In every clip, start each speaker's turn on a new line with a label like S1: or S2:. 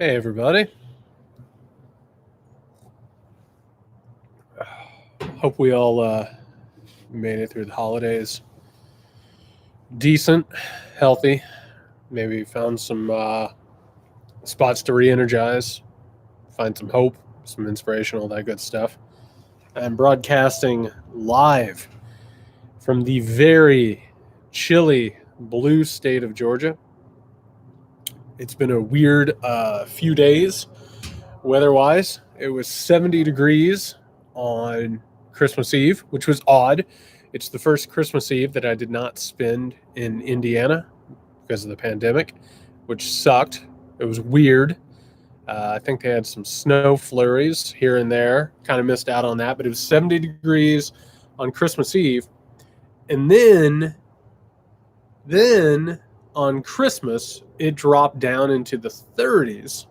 S1: Hey, everybody. Hope we all made it through the holidays decent, healthy. Maybe found some spots to re energize, find some hope, some inspiration, all that good stuff. I'm broadcasting live from the very chilly blue state of Georgia. It's been a weird few days weather wise. It was 70 degrees on Christmas Eve, which was odd. It's the first Christmas Eve that I did not spend in Indiana because of the pandemic, which sucked. It was weird. I think they had some snow flurries here and there. Kind of missed out on that, but it was 70 degrees on Christmas Eve. And then on Christmas, it dropped down into the 30s.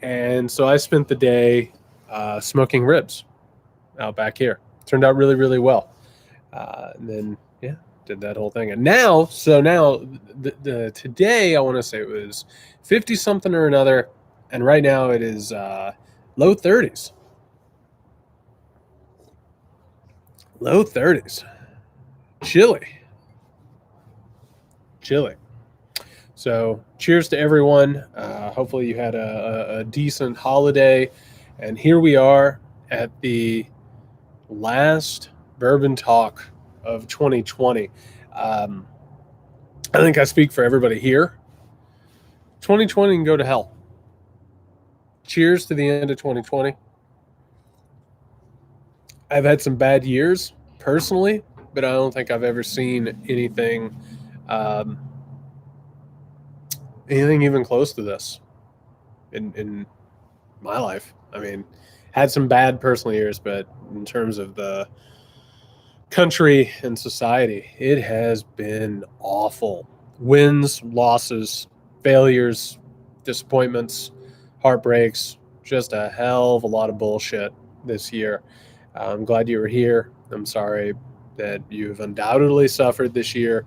S1: And so I spent the day smoking ribs out back here. Turned out really, really well. And then, yeah, did that whole thing. And now, today I want to say it was 50 something or another. And right now it is low 30s. Low 30s. Chilly. So cheers to everyone. Hopefully you had a decent holiday. And here we are at the last Bourbon Talk of 2020. I think I speak for everybody here. 2020 can go to hell. Cheers to the end of 2020. I've had some bad years personally, but I don't think I've ever seen anything even close to this in my life. I mean, had some bad personal years, but in terms of the country and society, it has been awful. Wins, losses, failures, disappointments, heartbreaks, just a hell of a lot of bullshit this year. I'm glad you were here. I'm sorry that you've undoubtedly suffered this year.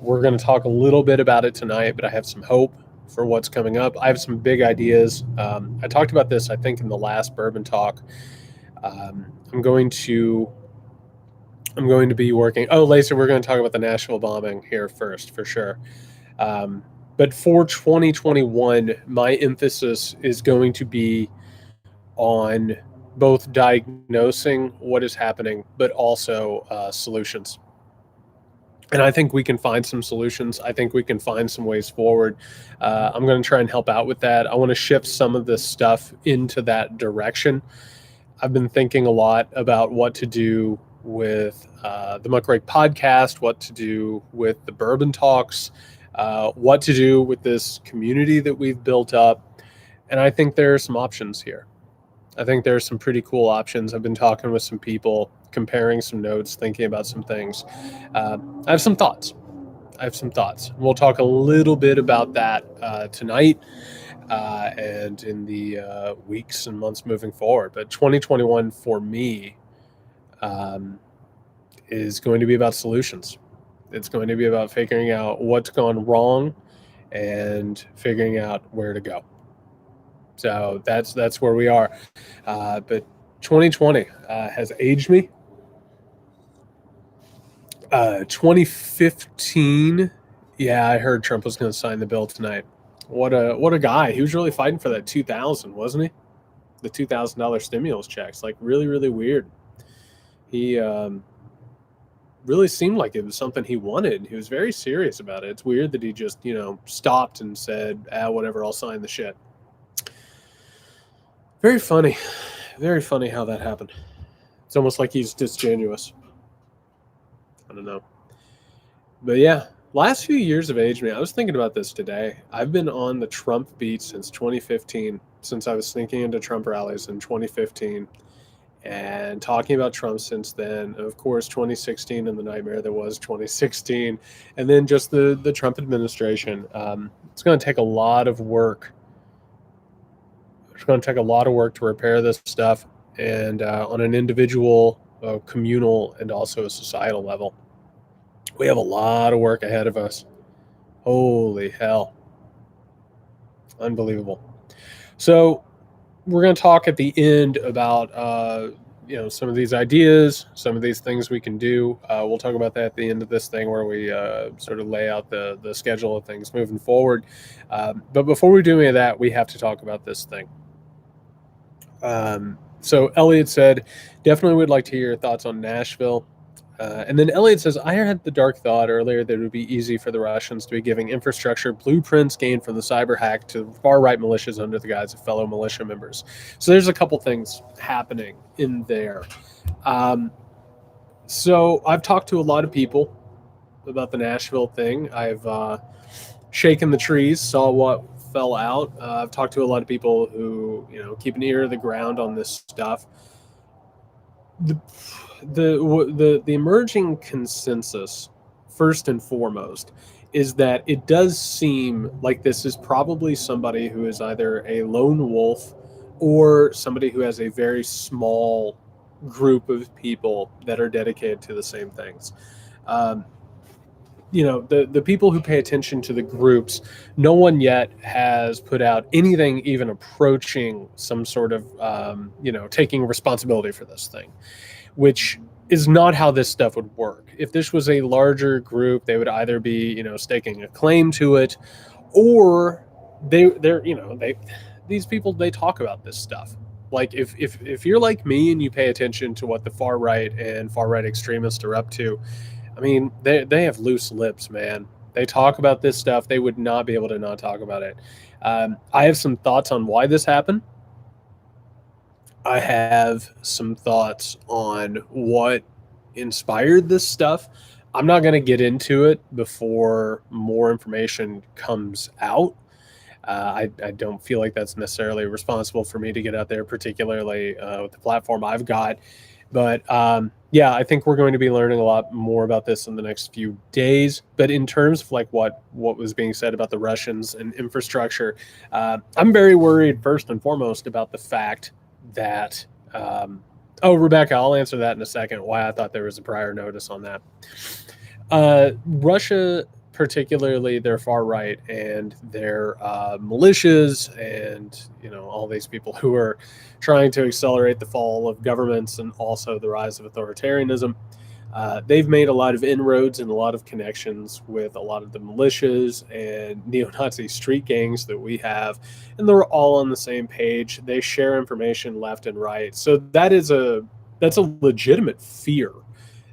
S1: We're going to talk a little bit about it tonight, but I have some hope for what's coming up. I have some big ideas. I talked about this, I think, in the last Bourbon Talk. I'm going to be working. Oh, Lacey, we're going to talk about the Nashville bombing here first, for sure. But for 2021, my emphasis is going to be on both diagnosing what is happening, but also solutions. And I think we can find some solutions. I think we can find some ways forward. I'm going to try and help out with that. I want to shift some of this stuff into that direction. I've been thinking a lot about what to do with the Muckrake podcast, what to do with the Bourbon Talks, what to do with this community that we've built up. And I think there are some options here. I think there's some pretty cool options. I've been talking with some people, comparing some notes, thinking about some things. I have some thoughts. We'll talk a little bit about that tonight and in the weeks and months moving forward. But 2021 for me is going to be about solutions. It's going to be about figuring out what's gone wrong and figuring out where to go. So that's where we are. But 2020 has aged me. 2015, yeah, I heard Trump was going to sign the bill tonight. What a guy. He was really fighting for that 2000, wasn't he? The $2,000 stimulus checks. Like, really, really weird. He really seemed like it was something he wanted. He was very serious about it. It's weird that he just, stopped and said, whatever, I'll sign the shit. Very funny how that happened. It's almost like he's disingenuous. I don't know. But yeah, last few years have aged me. I was thinking about this today. I've been on the Trump beat since 2015, since I was sneaking into Trump rallies in 2015 and talking about Trump since then. Of course, 2016 and the nightmare that was 2016, and then just the Trump administration. It's going to take a lot of work. It's going to take a lot of work to repair this stuff, and on an individual, communal, and also a societal level. We have a lot of work ahead of us. Holy hell. Unbelievable. So we're going to talk at the end about some of these ideas, some of these things we can do. We'll talk about that at the end of this thing, where we sort of lay out the schedule of things moving forward. But before we do any of that, we have to talk about this thing. So Elliot said, definitely would like to hear your thoughts on Nashville. And then Elliot says, I had the dark thought earlier that it would be easy for the Russians to be giving infrastructure blueprints gained from the cyber hack to far-right militias under the guise of fellow militia members. So there's a couple things happening in there. So I've talked to a lot of people about the Nashville thing. I've shaken the trees, saw what fell out. I've talked to a lot of people who, keep an ear to the ground on this stuff. The emerging consensus, first and foremost, is that it does seem like this is probably somebody who is either a lone wolf or somebody who has a very small group of people that are dedicated to the same things. The people who pay attention to the groups, no one yet has put out anything even approaching some sort of, taking responsibility for this thing, which is not how this stuff would work. If this was a larger group, they would either be, staking a claim to it, or these people, they talk about this stuff. Like if you're like me and you pay attention to what the far right and far right extremists are up to, I mean, they have loose lips, man. They talk about this stuff. They would not be able to not talk about it. I have some thoughts on why this happened. I have some thoughts on what inspired this stuff. I'm not going to get into it before more information comes out. I don't feel like that's necessarily responsible for me to get out there, particularly with the platform I've got. But I think we're going to be learning a lot more about this in the next few days. But in terms of like what was being said about the Russians and infrastructure, I'm very worried first and foremost about the fact that Rebecca, I'll answer that in a second, why I thought there was a prior notice on that. Russia, particularly their far right and their militias and all these people who are trying to accelerate the fall of governments and also the rise of authoritarianism, they've made a lot of inroads and a lot of connections with a lot of the militias and neo-Nazi street gangs that we have, and they're all on the same page. They share information left and right. So that's a legitimate fear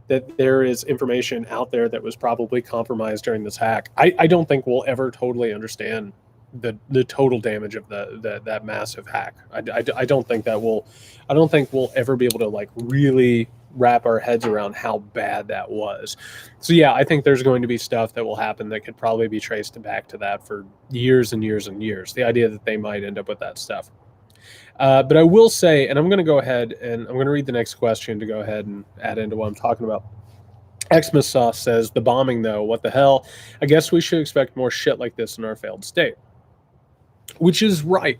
S1: that there is information out there that was probably compromised during this hack. I don't think we'll ever totally understand the total damage of that massive hack. I don't think we'll ever be able to like really wrap our heads around how bad that was. So yeah, I think there's going to be stuff that will happen that could probably be traced back to that for years and years and years. The idea that they might end up with that stuff. But I will say, and I'm going to go ahead and I'm going to read the next question to go ahead and add into what I'm talking about. Xmas Sauce says, the bombing though, what the hell? I guess we should expect more shit like this in our failed state. Which is right.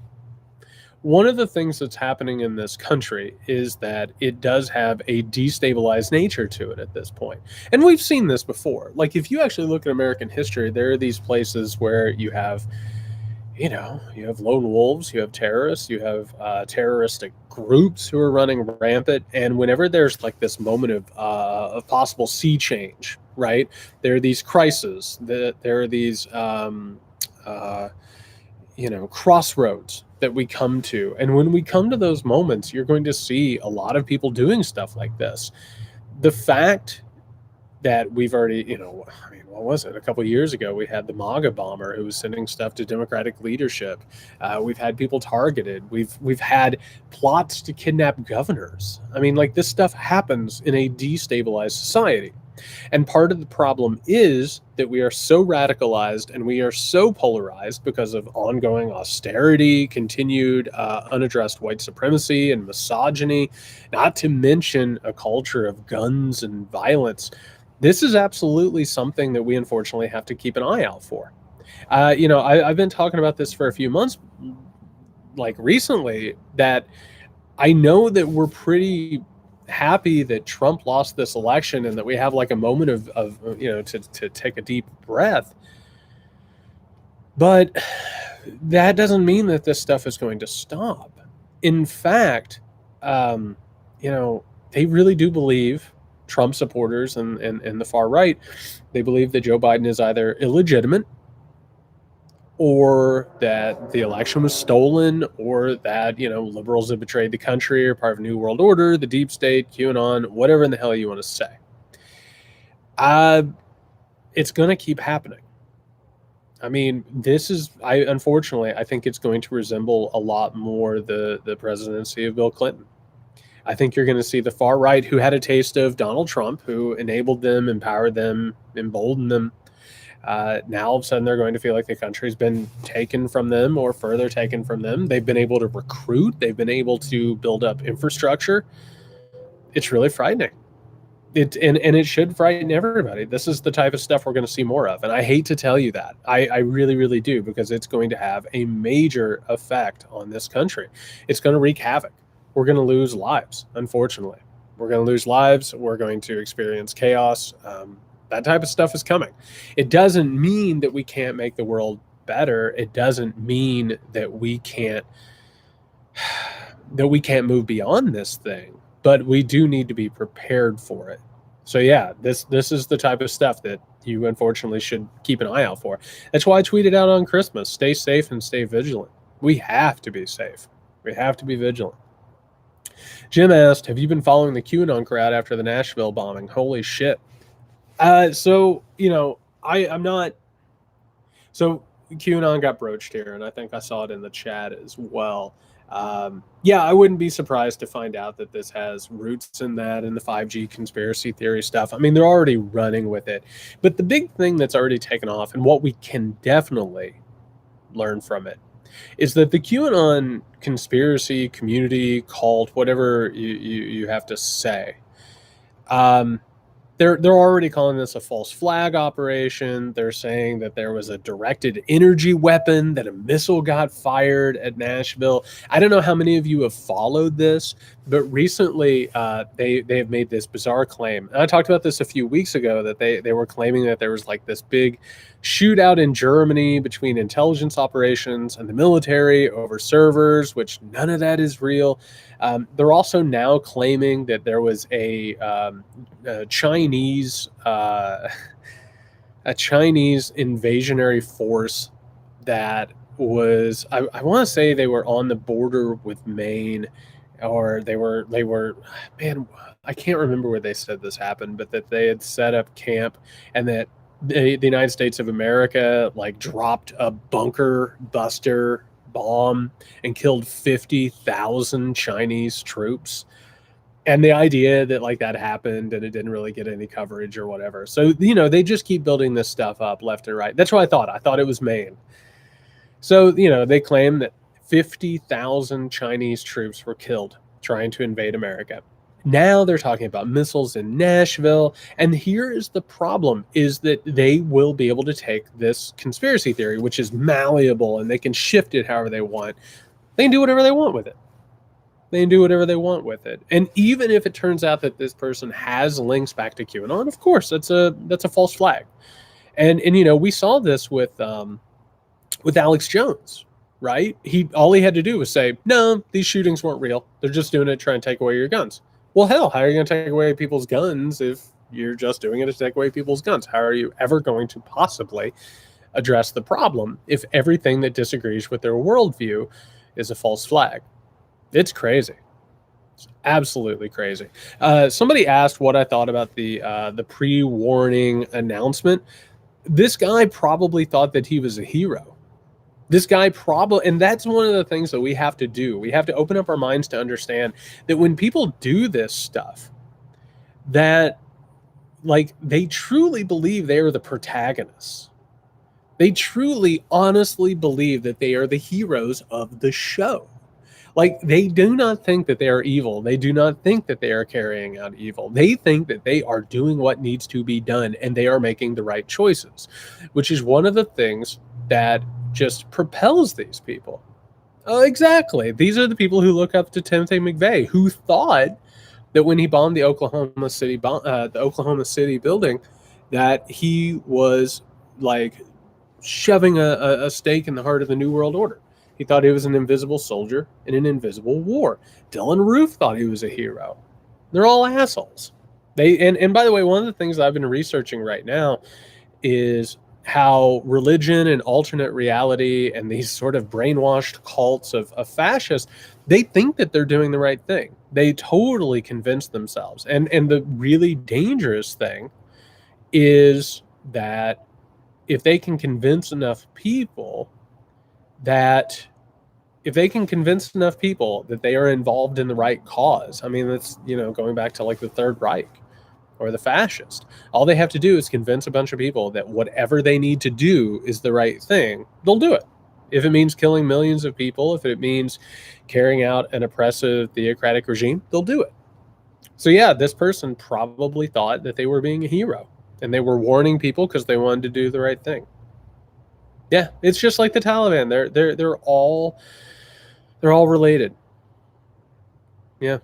S1: One of the things that's happening in this country is that it does have a destabilized nature to it at this point. And we've seen this before. Like if you actually look at American history, there are these places where you have lone wolves, you have terrorists, you have terroristic groups who are running rampant. And whenever there's like this moment of possible sea change, right, there are these crises, there are these, crossroads that we come to. And when we come to those moments, you're going to see a lot of people doing stuff like this. The fact that we've already, what was it? A couple of years ago, we had the MAGA bomber who was sending stuff to Democratic leadership. We've had people targeted. We've had plots to kidnap governors. I mean, like this stuff happens in a destabilized society. And part of the problem is that we are so radicalized and we are so polarized because of ongoing austerity, continued unaddressed white supremacy and misogyny, not to mention a culture of guns and violence. This is absolutely something that we unfortunately have to keep an eye out for. I've been talking about this for a few months, like recently, that I know that we're pretty happy that Trump lost this election and that we have like a moment of to take a deep breath. But that doesn't mean that this stuff is going to stop. In fact, um, you know, they really do believe, Trump supporters and the far right, they believe that Joe Biden is either illegitimate, or that the election was stolen, or that, liberals have betrayed the country, or part of a new world order, the deep state, QAnon, whatever in the hell you want to say. It's going to keep happening. I mean, unfortunately, I think it's going to resemble a lot more the presidency of Bill Clinton. I think you're going to see the far right, who had a taste of Donald Trump, who enabled them, empowered them, emboldened them. Now, all of a sudden, they're going to feel like the country's been taken from them, or further taken from them. They've been able to recruit. They've been able to build up infrastructure. It's really frightening. And it should frighten everybody. This is the type of stuff we're going to see more of. And I hate to tell you that. I really, really do, because it's going to have a major effect on this country. It's going to wreak havoc. We're going to lose lives, unfortunately. We're going to lose lives. We're going to experience chaos. That type of stuff is coming. It doesn't mean that we can't make the world better. It doesn't mean that we can't move beyond this thing. But we do need to be prepared for it. So yeah, this is the type of stuff that you unfortunately should keep an eye out for. That's why I tweeted out on Christmas, stay safe and stay vigilant. We have to be safe. We have to be vigilant. Jim asked, have you been following the QAnon crowd after the Nashville bombing? Holy shit. So QAnon got broached here, and I think I saw it in the chat as well. I wouldn't be surprised to find out that this has roots in that, and the 5G conspiracy theory stuff. I mean, they're already running with it. But the big thing that's already taken off, and what we can definitely learn from it, is that the QAnon conspiracy community, cult, whatever you have to say, they're already calling this a false flag operation. They're saying that there was a directed energy weapon, that a missile got fired at Nashville. I don't know how many of you have followed this, but recently they have made this bizarre claim. And I talked about this a few weeks ago, that they were claiming that there was like this big shootout in Germany between intelligence operations and the military over servers, which none of that is real. They're also now claiming that there was a Chinese invasionary force that was, I want to say they were on the border with Maine, or they were, man, I can't remember where they said this happened, but that they had set up camp, and that the United States of America like dropped a bunker buster bomb and killed 50,000 Chinese troops. And the idea that like that happened and it didn't really get any coverage or whatever. So, they just keep building this stuff up left and right. That's what I thought it was Maine. So, they claim that 50,000 Chinese troops were killed trying to invade America. Now they're talking about missiles in Nashville. And here is the problem, is that they will be able to take this conspiracy theory, which is malleable, and they can shift it however they want. They can do whatever they want with it. And even if it turns out that this person has links back to QAnon, of course, that's a false flag. And we saw this with Alex Jones, right? All he had to do was say, no, these shootings weren't real. They're just doing it to try and take away your guns. Well, hell, how are you going to take away people's guns if you're just doing it to take away people's guns? How are you ever going to possibly address the problem if everything that disagrees with their worldview is a false flag? It's crazy. It's absolutely crazy. Somebody asked what I thought about the pre-warning announcement. This guy probably thought that he was a hero. And that's one of the things that we have to do. We have to open up our minds to understand that when people do this stuff, that like they truly believe they are the protagonists. They truly, honestly believe that they are the heroes of the show. Like, they do not think that they are evil. They do not think that they are carrying out evil. They think that they are doing what needs to be done, and they are making the right choices, which is one of the things that just propels these people. Exactly. These are the people who look up to Timothy McVeigh, who thought that when he bombed the Oklahoma City building, that he was like shoving a stake in the heart of the New World Order. He thought he was an invisible soldier in an invisible war. Dylan Roof thought he was a hero. They're all assholes. And by the way, one of the things that I've been researching right now is how religion and alternate reality and these sort of brainwashed cults of fascists, they think that they're doing the right thing. They totally convince themselves. And the really dangerous thing is that if they can convince enough people that they are involved in the right cause, I mean, that's, going back to like the Third Reich or the fascist. All they have to do is convince a bunch of people that whatever they need to do is the right thing. They'll do it. If it means killing millions of people, if it means carrying out an oppressive theocratic regime, they'll do it. So yeah, this person probably thought that they were being a hero and they were warning people because they wanted to do the right thing. Yeah, it's just like the Taliban. They're all related. Yeah.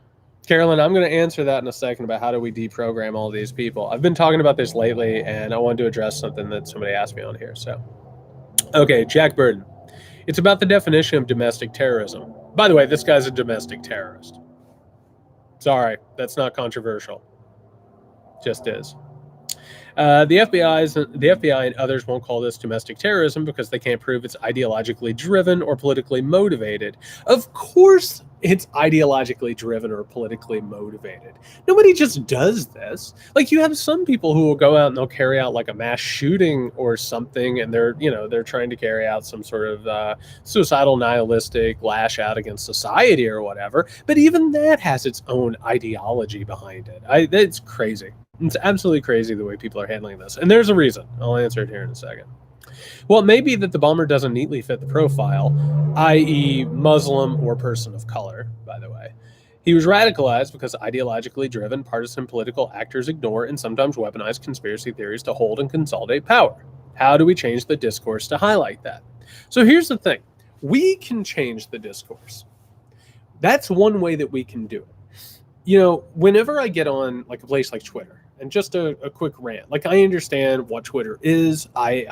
S1: Carolyn, I'm going to answer that in a second about how do we deprogram all these people. I've been talking about this lately, and I wanted to address something that somebody asked me on here. So, okay, Jack Burden. It's about the definition of domestic terrorism. By the way, this guy's a domestic terrorist. Sorry, that's not controversial. Just is. The FBI and others won't call this domestic terrorism because they can't prove it's ideologically driven or politically motivated. Of course it's ideologically driven or politically motivated. Nobody just does this. Like, you have some people who will go out and they'll carry out like a mass shooting or something, and they're trying to carry out some sort of suicidal nihilistic lash out against society or whatever. But even that has its own ideology behind it. It's crazy. It's absolutely crazy the way people are handling this. And there's a reason. I'll answer it here in a second. Well, it may be that the bomber doesn't neatly fit the profile, i.e. Muslim or person of color, by the way. He was radicalized because ideologically driven partisan political actors ignore and sometimes weaponize conspiracy theories to hold and consolidate power. How do we change the discourse to highlight that? So here's the thing. We can change the discourse. That's one way that we can do it. Whenever I get on like a place like Twitter, and just a quick rant, like, I understand what Twitter is. I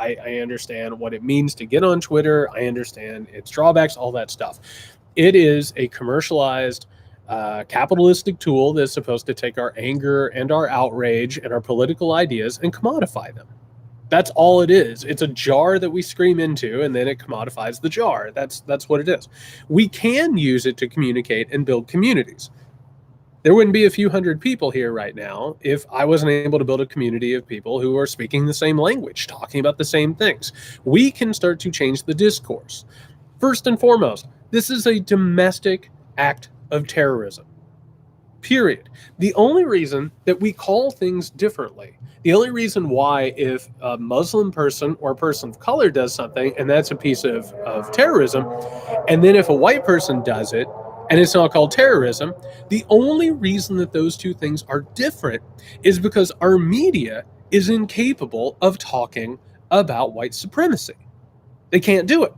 S1: understand what it means to get on Twitter. I understand its drawbacks, all that stuff. It is a commercialized, capitalistic tool that's supposed to take our anger and our outrage and our political ideas and commodify them. That's all it is. It's a jar that we scream into, and then it commodifies the jar. That's what it is. We can use it to communicate and build communities. There wouldn't be a few hundred people here right now if I wasn't able to build a community of people who are speaking the same language, talking about the same things. We can start to change the discourse. First and foremost, this is a domestic act of terrorism. Period. The only reason that we call things differently, the only reason why if a Muslim person or a person of color does something and that's a piece of terrorism, and then if a white person does it, and it's not called terrorism, the only reason that those two things are different is because our media is incapable of talking about white supremacy. They can't do it.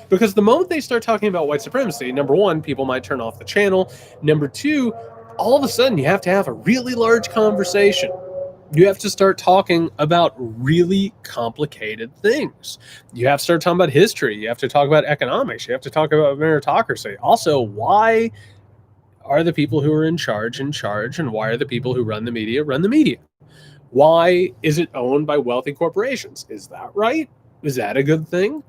S1: Because the moment they start talking about white supremacy, number one, people might turn off the channel. Number two, all of a sudden you have to have a really large conversation. You have to start talking about really complicated things. You have to start talking about history. You have to talk about economics. You have to talk about meritocracy. Also, why are the people who are in charge, and why are the people who run the media? Why is it owned by wealthy corporations? Is that right? Is that a good thing?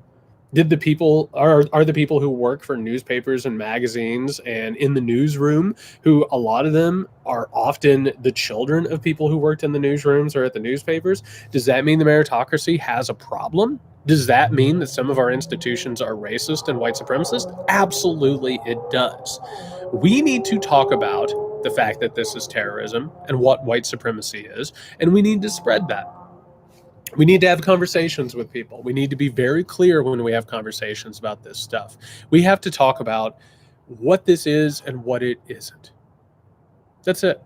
S1: Did the people are the people who work for newspapers and magazines and in the newsroom, who a lot of them are often the children of people who worked in the newsrooms or at the newspapers? Does that mean the meritocracy has a problem? Does that mean that some of our institutions are racist and white supremacist? Absolutely, it does. We need to talk about the fact that this is terrorism and what white supremacy is, and we need to spread that. We need to have conversations with people. We need to be very clear when we have conversations about this stuff. We have to talk about what this is and what it isn't. That's it.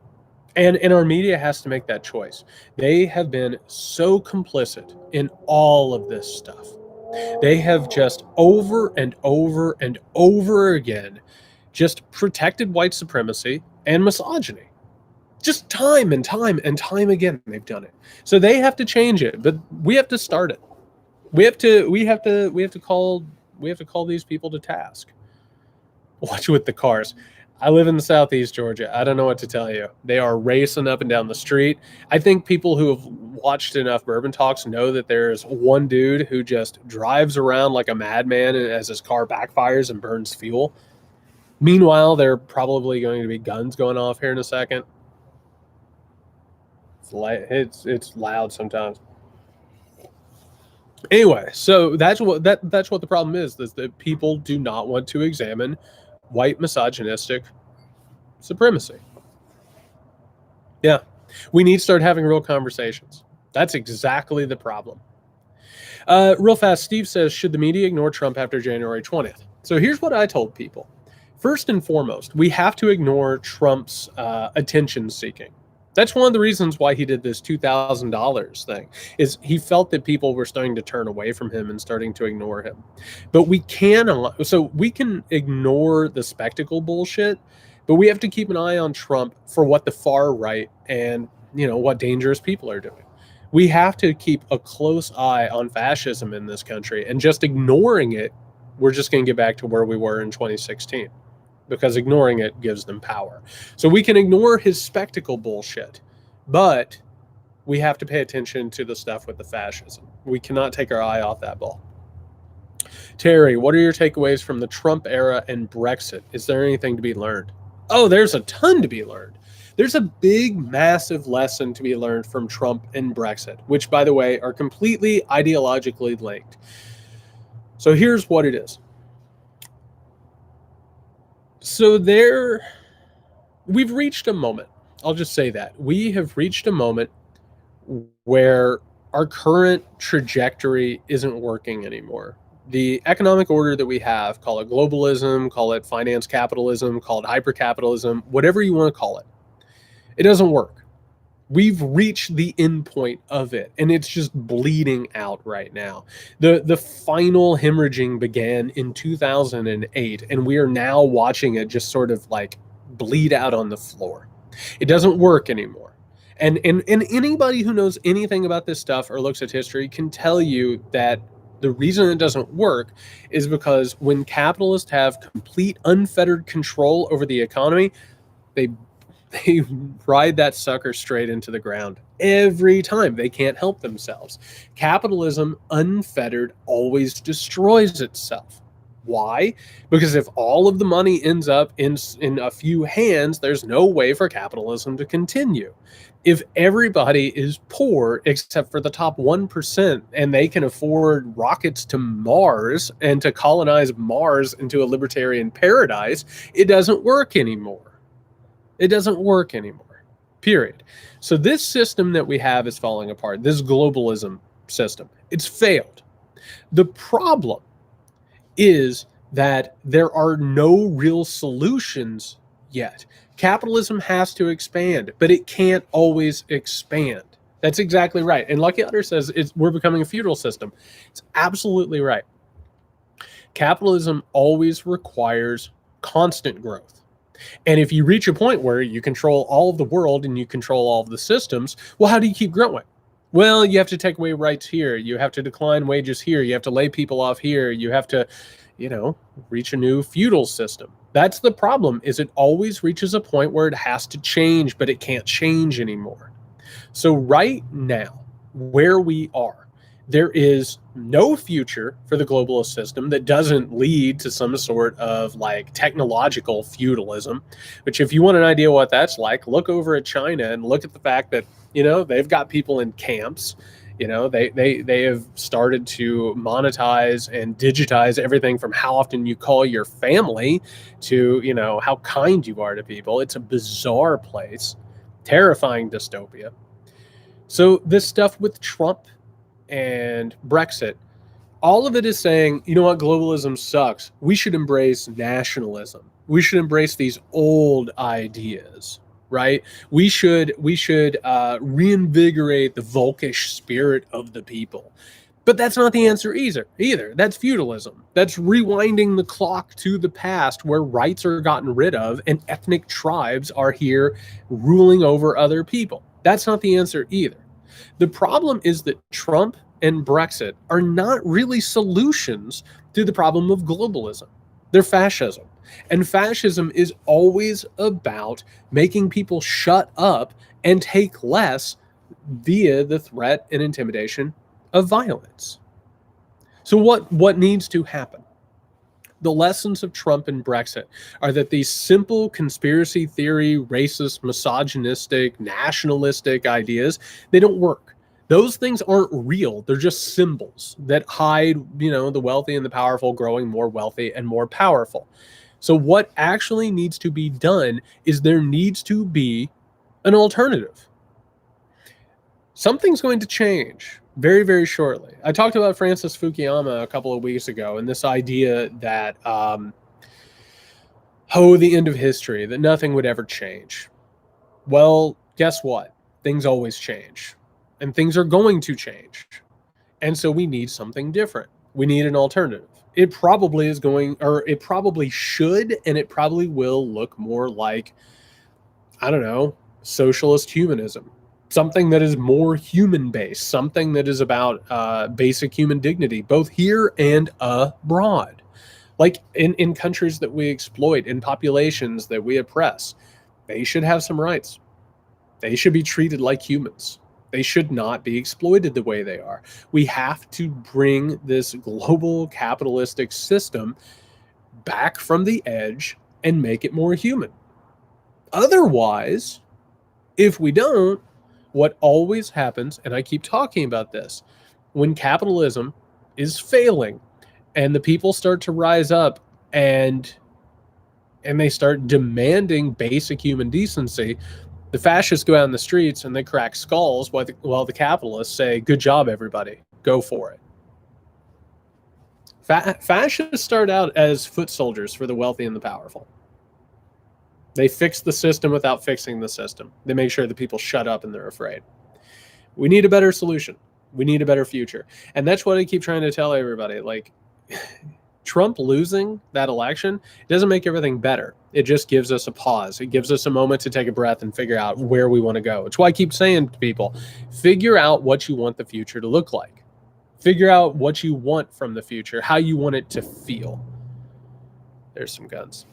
S1: And our media has to make that choice. They have been so complicit in all of this stuff. They have just over and over and over again just protected white supremacy and misogyny. Just time and time and time again, they've done it. So they have to change it, but we have to start it. We have to call these people to task. Watch with the cars. I live in the Southeast Georgia. I don't know what to tell you. They are racing up and down the street. I think people who have watched enough Bourbon Talks know that there's one dude who just drives around like a madman as his car backfires and burns fuel. Meanwhile, there are probably going to be guns going off here in a second. It's loud sometimes. Anyway, so that's what the problem is that people do not want to examine white misogynistic supremacy. Yeah, we need to start having real conversations. That's exactly the problem. Real fast, Steve says, should the media ignore Trump after January 20th? So here's what I told people. First and foremost, we have to ignore Trump's attention seeking. That's one of the reasons why he did this $2,000 thing, is he felt that people were starting to turn away from him and starting to ignore him. But we can ignore the spectacle bullshit, but we have to keep an eye on Trump for what the far right and, what dangerous people are doing. We have to keep a close eye on fascism in this country, and just ignoring it, we're just going to get back to where we were in 2016. Because ignoring it gives them power. So we can ignore his spectacle bullshit, but we have to pay attention to the stuff with the fascism. We cannot take our eye off that ball. Terry, what are your takeaways from the Trump era and Brexit? Is there anything to be learned? Oh, there's a ton to be learned. There's a big, massive lesson to be learned from Trump and Brexit, which, by the way, are completely ideologically linked. So here's what it is. So we've reached a moment. I'll just say that. We have reached a moment where our current trajectory isn't working anymore. The economic order that we have, call it globalism, call it finance capitalism, call it hypercapitalism, whatever you want to call it, it doesn't work. We've reached the end point of it, and it's just bleeding out right now. The final hemorrhaging began in 2008, and we are now watching it just sort of like bleed out on the floor. It doesn't work anymore. And anybody who knows anything about this stuff or looks at history can tell you that the reason it doesn't work is because when capitalists have complete unfettered control over the economy, they ride that sucker straight into the ground every time. They can't help themselves. Capitalism, unfettered, always destroys itself. Why? Because if all of the money ends up in a few hands, there's no way for capitalism to continue. If everybody is poor except for the top 1% and they can afford rockets to Mars and to colonize Mars into a libertarian paradise, it doesn't work anymore. It doesn't work anymore, period. So this system that we have is falling apart, this globalism system. It's failed. The problem is that there are no real solutions yet. Capitalism has to expand, but it can't always expand. That's exactly right. And Lucky Otter says we're becoming a feudal system. It's absolutely right. Capitalism always requires constant growth. And if you reach a point where you control all of the world and you control all of the systems, well, how do you keep growing? Well, you have to take away rights here. You have to decline wages here. You have to lay people off here. You have to, reach a new feudal system. That's the problem, is it always reaches a point where it has to change, but it can't change anymore. So right now, where we are, there is no future for the globalist system that doesn't lead to some sort of like technological feudalism, which if you want an idea what that's like, look over at China and look at the fact that, they've got people in camps. They have started to monetize and digitize everything from how often you call your family to, how kind you are to people. It's a bizarre place, terrifying dystopia. So this stuff with Trump and Brexit, all of it is saying, you know what, globalism sucks. We should embrace nationalism. We should embrace these old ideas, right? We should reinvigorate the Volkish spirit of the people. But that's not the answer either. That's feudalism. That's rewinding the clock to the past where rights are gotten rid of and ethnic tribes are here ruling over other people. That's not the answer either. The problem is that Trump and Brexit are not really solutions to the problem of globalism. They're fascism. And fascism is always about making people shut up and take less via the threat and intimidation of violence. So what needs to happen? The lessons of Trump and Brexit are that these simple conspiracy theory, racist, misogynistic, nationalistic ideas, they don't work. Those things aren't real. They're just symbols that hide, the wealthy and the powerful growing more wealthy and more powerful. So what actually needs to be done is there needs to be an alternative. Something's going to change very, very shortly. I talked about Francis Fukuyama a couple of weeks ago and this idea that, the end of history, that nothing would ever change. Well, guess what? Things always change. And things are going to change. And so we need something different. We need an alternative. It probably is going, or it probably should, and it probably will look more like, I don't know, socialist humanism. Something that is more human-based, something that is about basic human dignity, both here and abroad. Like in countries that we exploit, in populations that we oppress, they should have some rights. They should be treated like humans. They should not be exploited the way they are. We have to bring this global capitalistic system back from the edge and make it more human. Otherwise, if we don't, what always happens, and I keep talking about this, when capitalism is failing and the people start to rise up and they start demanding basic human decency, the fascists go out in the streets and they crack skulls while the capitalists say, good job, everybody, go for it. Fascists start out as foot soldiers for the wealthy and the powerful. They fix the system without fixing the system. They make sure that people shut up and they're afraid. We need a better solution. We need a better future. And that's what I keep trying to tell everybody. Like, Trump losing that election doesn't make everything better. It just gives us a pause. It gives us a moment to take a breath and figure out where we want to go. It's why I keep saying to people, figure out what you want the future to look like. Figure out what you want from the future, how you want it to feel. There's some guns.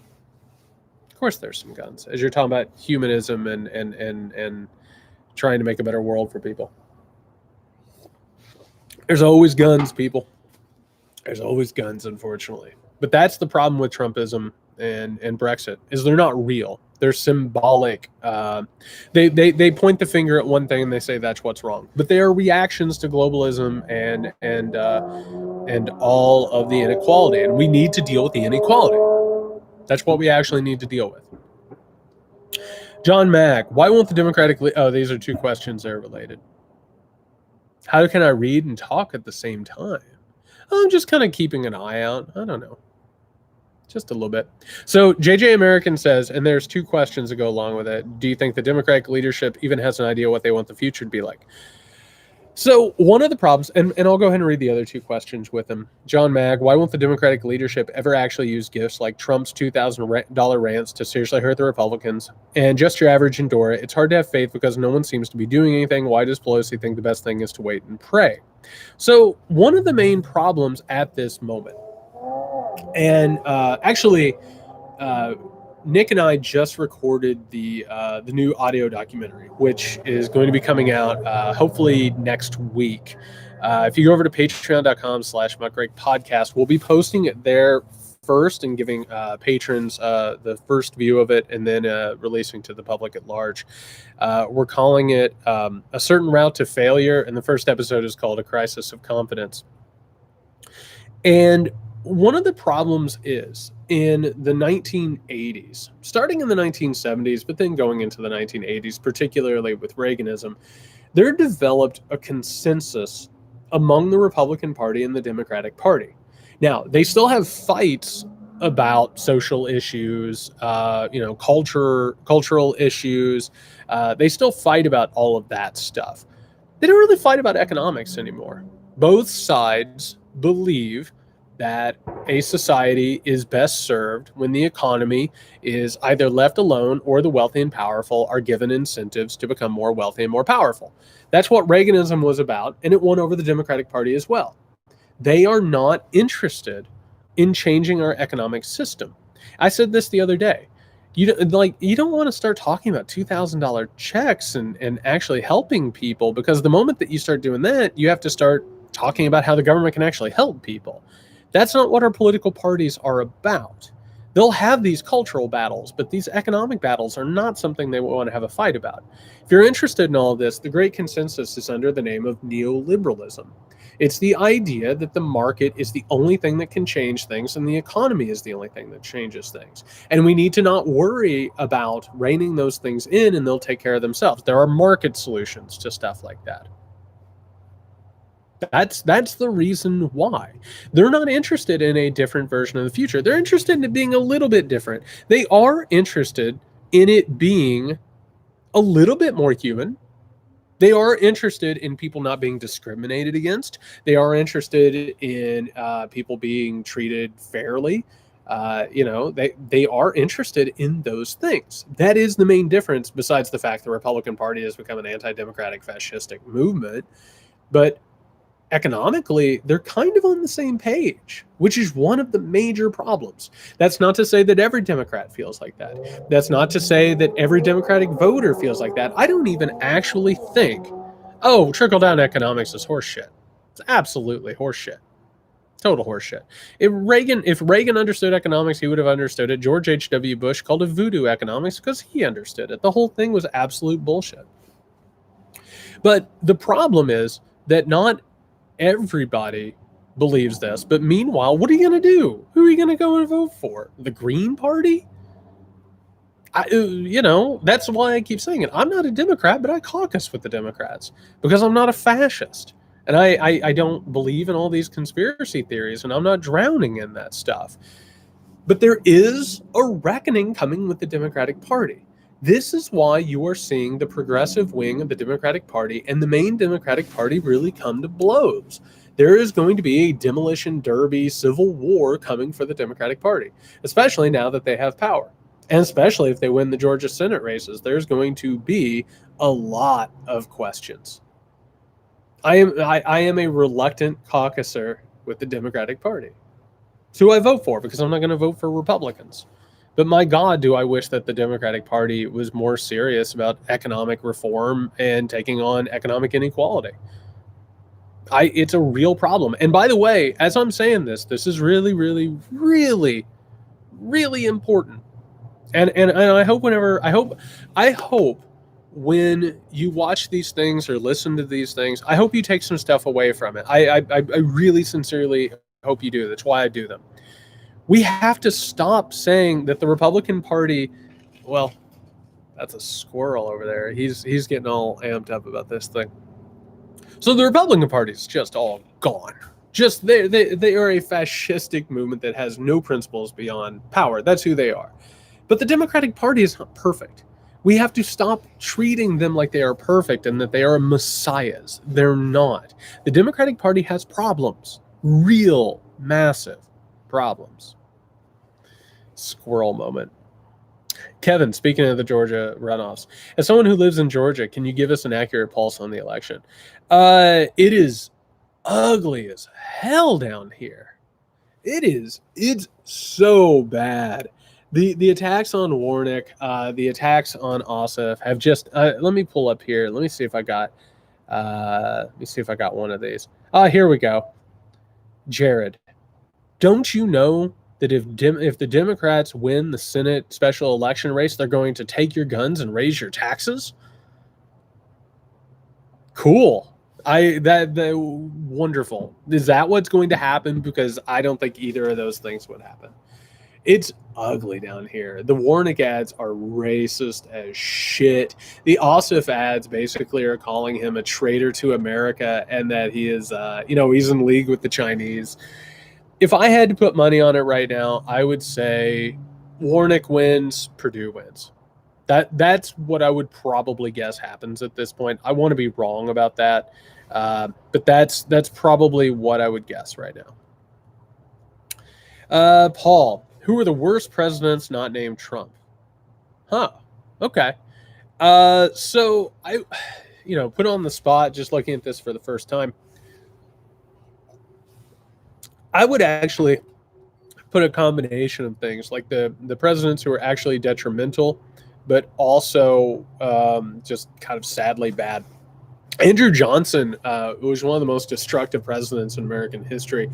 S1: Of course there's some guns, as you're talking about humanism and trying to make a better world for people. There's always guns, people. There's always guns, unfortunately. But that's the problem with Trumpism and Brexit, is they're not real. They're symbolic. They point the finger at one thing and they say that's what's wrong. But they are reactions to globalism and all of the inequality. And we need to deal with the inequality. That's what we actually need to deal with. John Mack, why won't the Democratic... these are two questions that are related. How can I read and talk at the same time? I'm just kind of keeping an eye out. I don't know. Just a little bit. So JJ American says, and there's two questions that go along with it. Do you think the Democratic leadership even has an idea what they want the future to be like? So one of the problems, and I'll go ahead and read the other two questions with him. John Mag, why won't the Democratic leadership ever actually use gifts like Trump's $2,000 rants to seriously hurt the Republicans? And just your average endure it. It's hard to have faith because no one seems to be doing anything. Why does Pelosi think the best thing is to wait and pray? So one of the main problems at this moment, and Nick and I just recorded the new audio documentary, which is going to be coming out hopefully next week. If you go over to patreon.com/muckrakepodcast, we'll be posting it there first and giving patrons the first view of it, and then releasing to the public at large. We're calling it A Certain Route to Failure, and the first episode is called A Crisis of Confidence. And one of the problems is in the 1980s, starting in the 1970s, but then going into the 1980s, particularly with Reaganism, there developed a consensus among the Republican Party and the Democratic Party. Now, they still have fights about social issues, cultural issues. They still fight about all of that stuff. They don't really fight about economics anymore. Both sides believe that a society is best served when the economy is either left alone or the wealthy and powerful are given incentives to become more wealthy and more powerful. That's what Reaganism was about, and it won over the Democratic Party as well. They are not interested in changing our economic system. I said this the other day. You don't want to start talking about $2,000 checks and actually helping people, because the moment that you start doing that, you have to start talking about how the government can actually help people. That's not what our political parties are about. They'll have these cultural battles, but these economic battles are not something they want to have a fight about. If you're interested in all of this, the great consensus is under the name of neoliberalism. It's the idea that the market is the only thing that can change things and the economy is the only thing that changes things. And we need to not worry about reining those things in and they'll take care of themselves. There are market solutions to stuff like that. That's the reason why. They're not interested in a different version of the future. They're interested in it being a little bit different. They are interested in it being a little bit more human. They are interested in people not being discriminated against. They are interested in people being treated fairly. They are interested in those things. That is the main difference, besides the fact the Republican Party has become an anti-democratic fascistic movement. But economically, they're kind of on the same page, which is one of the major problems. That's not to say that every Democrat feels like that. That's not to say that every Democratic voter feels like that. I don't even actually think, trickle-down economics is horseshit. It's absolutely horseshit. Total horseshit. If Reagan understood economics, he would have understood it. George H.W. Bush called it voodoo economics because he understood it. The whole thing was absolute bullshit. But the problem is that not everybody believes this, but meanwhile, what are you going to do? Who are you going to go and vote for? The Green Party? That's why I keep saying it. I'm not a Democrat, but I caucus with the Democrats because I'm not a fascist. And I don't believe in all these conspiracy theories, and I'm not drowning in that stuff. But there is a reckoning coming with the Democratic Party. This is why you are seeing the progressive wing of the Democratic Party and the main Democratic Party really come to blows. There is going to be a demolition derby civil war coming for the Democratic Party, especially now that they have power. And especially if they win the Georgia Senate races, there's going to be a lot of questions. I am a reluctant caucuser with the Democratic Party. It's who I vote for, because I'm not going to vote for Republicans. But my God, do I wish that the Democratic Party was more serious about economic reform and taking on economic inequality. It's a real problem. And by the way, as I'm saying this is really, really, really, really important. And I hope when you watch these things or listen to these things, I hope you take some stuff away from it. I really sincerely hope you do. That's why I do them. We have to stop saying that the Republican Party, well, that's a squirrel over there. He's getting all amped up about this thing. So the Republican Party is just all gone. Just they are a fascistic movement that has no principles beyond power. That's who they are. But the Democratic Party is not perfect. We have to stop treating them like they are perfect and that they are messiahs. They're not. The Democratic Party has problems. Real, massive problems. Squirrel moment. Kevin, speaking of the Georgia runoffs, as someone who lives in Georgia, can you give us an accurate pulse on the election? It is ugly as hell down here. It's so bad. The attacks on Warnock, the attacks on Ossoff have just. Let me pull up here. Let me see if I got. One of these. Here we go. Jared, don't you know that if the Democrats win the Senate special election race, they're going to take your guns and raise your taxes? Cool. That wonderful. Is that what's going to happen? Because I don't think either of those things would happen. It's ugly down here. The Warnock ads are racist as shit. The Ossoff ads basically are calling him a traitor to America and that he is, he's in league with the Chinese. If I had to put money on it right now, I would say Warnock wins, Perdue wins. That's what I would probably guess happens at this point. I want to be wrong about that, but that's probably what I would guess right now. Paul, who are the worst presidents not named Trump? Huh. Okay. So I, put on the spot, just looking at this for the first time. I would actually put a combination of things, like the presidents who are actually detrimental, but also just kind of sadly bad. Andrew Johnson was one of the most destructive presidents in American history.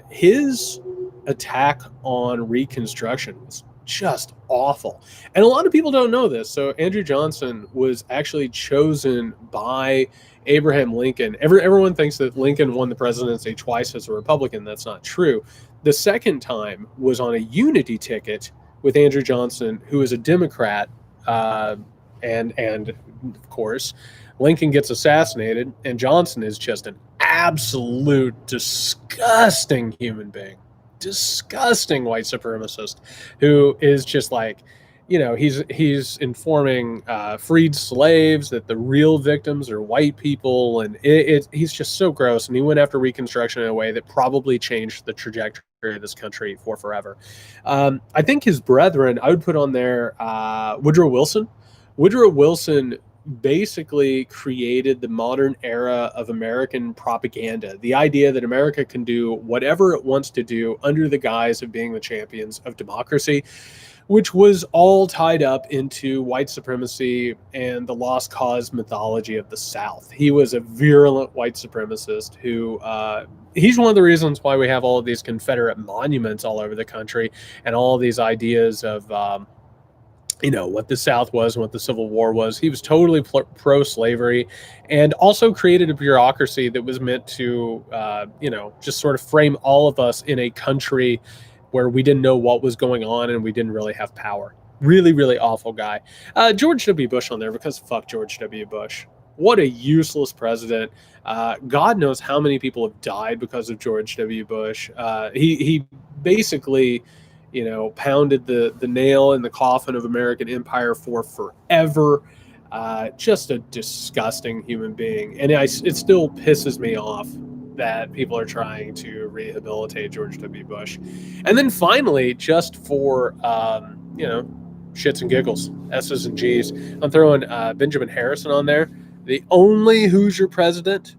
S1: His attack on Reconstruction was just awful. And a lot of people don't know this. So Andrew Johnson was actually chosen by Abraham Lincoln. Everyone thinks that Lincoln won the presidency twice as a Republican. That's not true. The second time was on a unity ticket with Andrew Johnson, who is a Democrat, and of course, Lincoln gets assassinated, and Johnson is just an absolute disgusting human being, disgusting white supremacist, who is just like, he's informing freed slaves that the real victims are white people, and he's just so gross. And he went after Reconstruction in a way that probably changed the trajectory of this country for forever. I think his brethren, I would put on there Woodrow Wilson. Woodrow Wilson basically created the modern era of American propaganda. The idea that America can do whatever it wants to do under the guise of being the champions of democracy, which was all tied up into white supremacy and the lost cause mythology of the South. He was a virulent white supremacist who, he's one of the reasons why we have all of these Confederate monuments all over the country and all of these ideas of, what the South was and what the Civil War was. He was totally pro-slavery, and also created a bureaucracy that was meant to, just sort of frame all of us in a country where we didn't know what was going on and we didn't really have power. Really, really awful guy. George W. Bush on there, because fuck George W. Bush. What a useless president. God knows how many people have died because of George W. Bush. He basically, pounded the nail in the coffin of American empire for forever. Just a disgusting human being. And it still pisses me off that people are trying to rehabilitate George W. Bush. And then finally, just for, shits and giggles, S's and G's, I'm throwing Benjamin Harrison on there. The only Hoosier president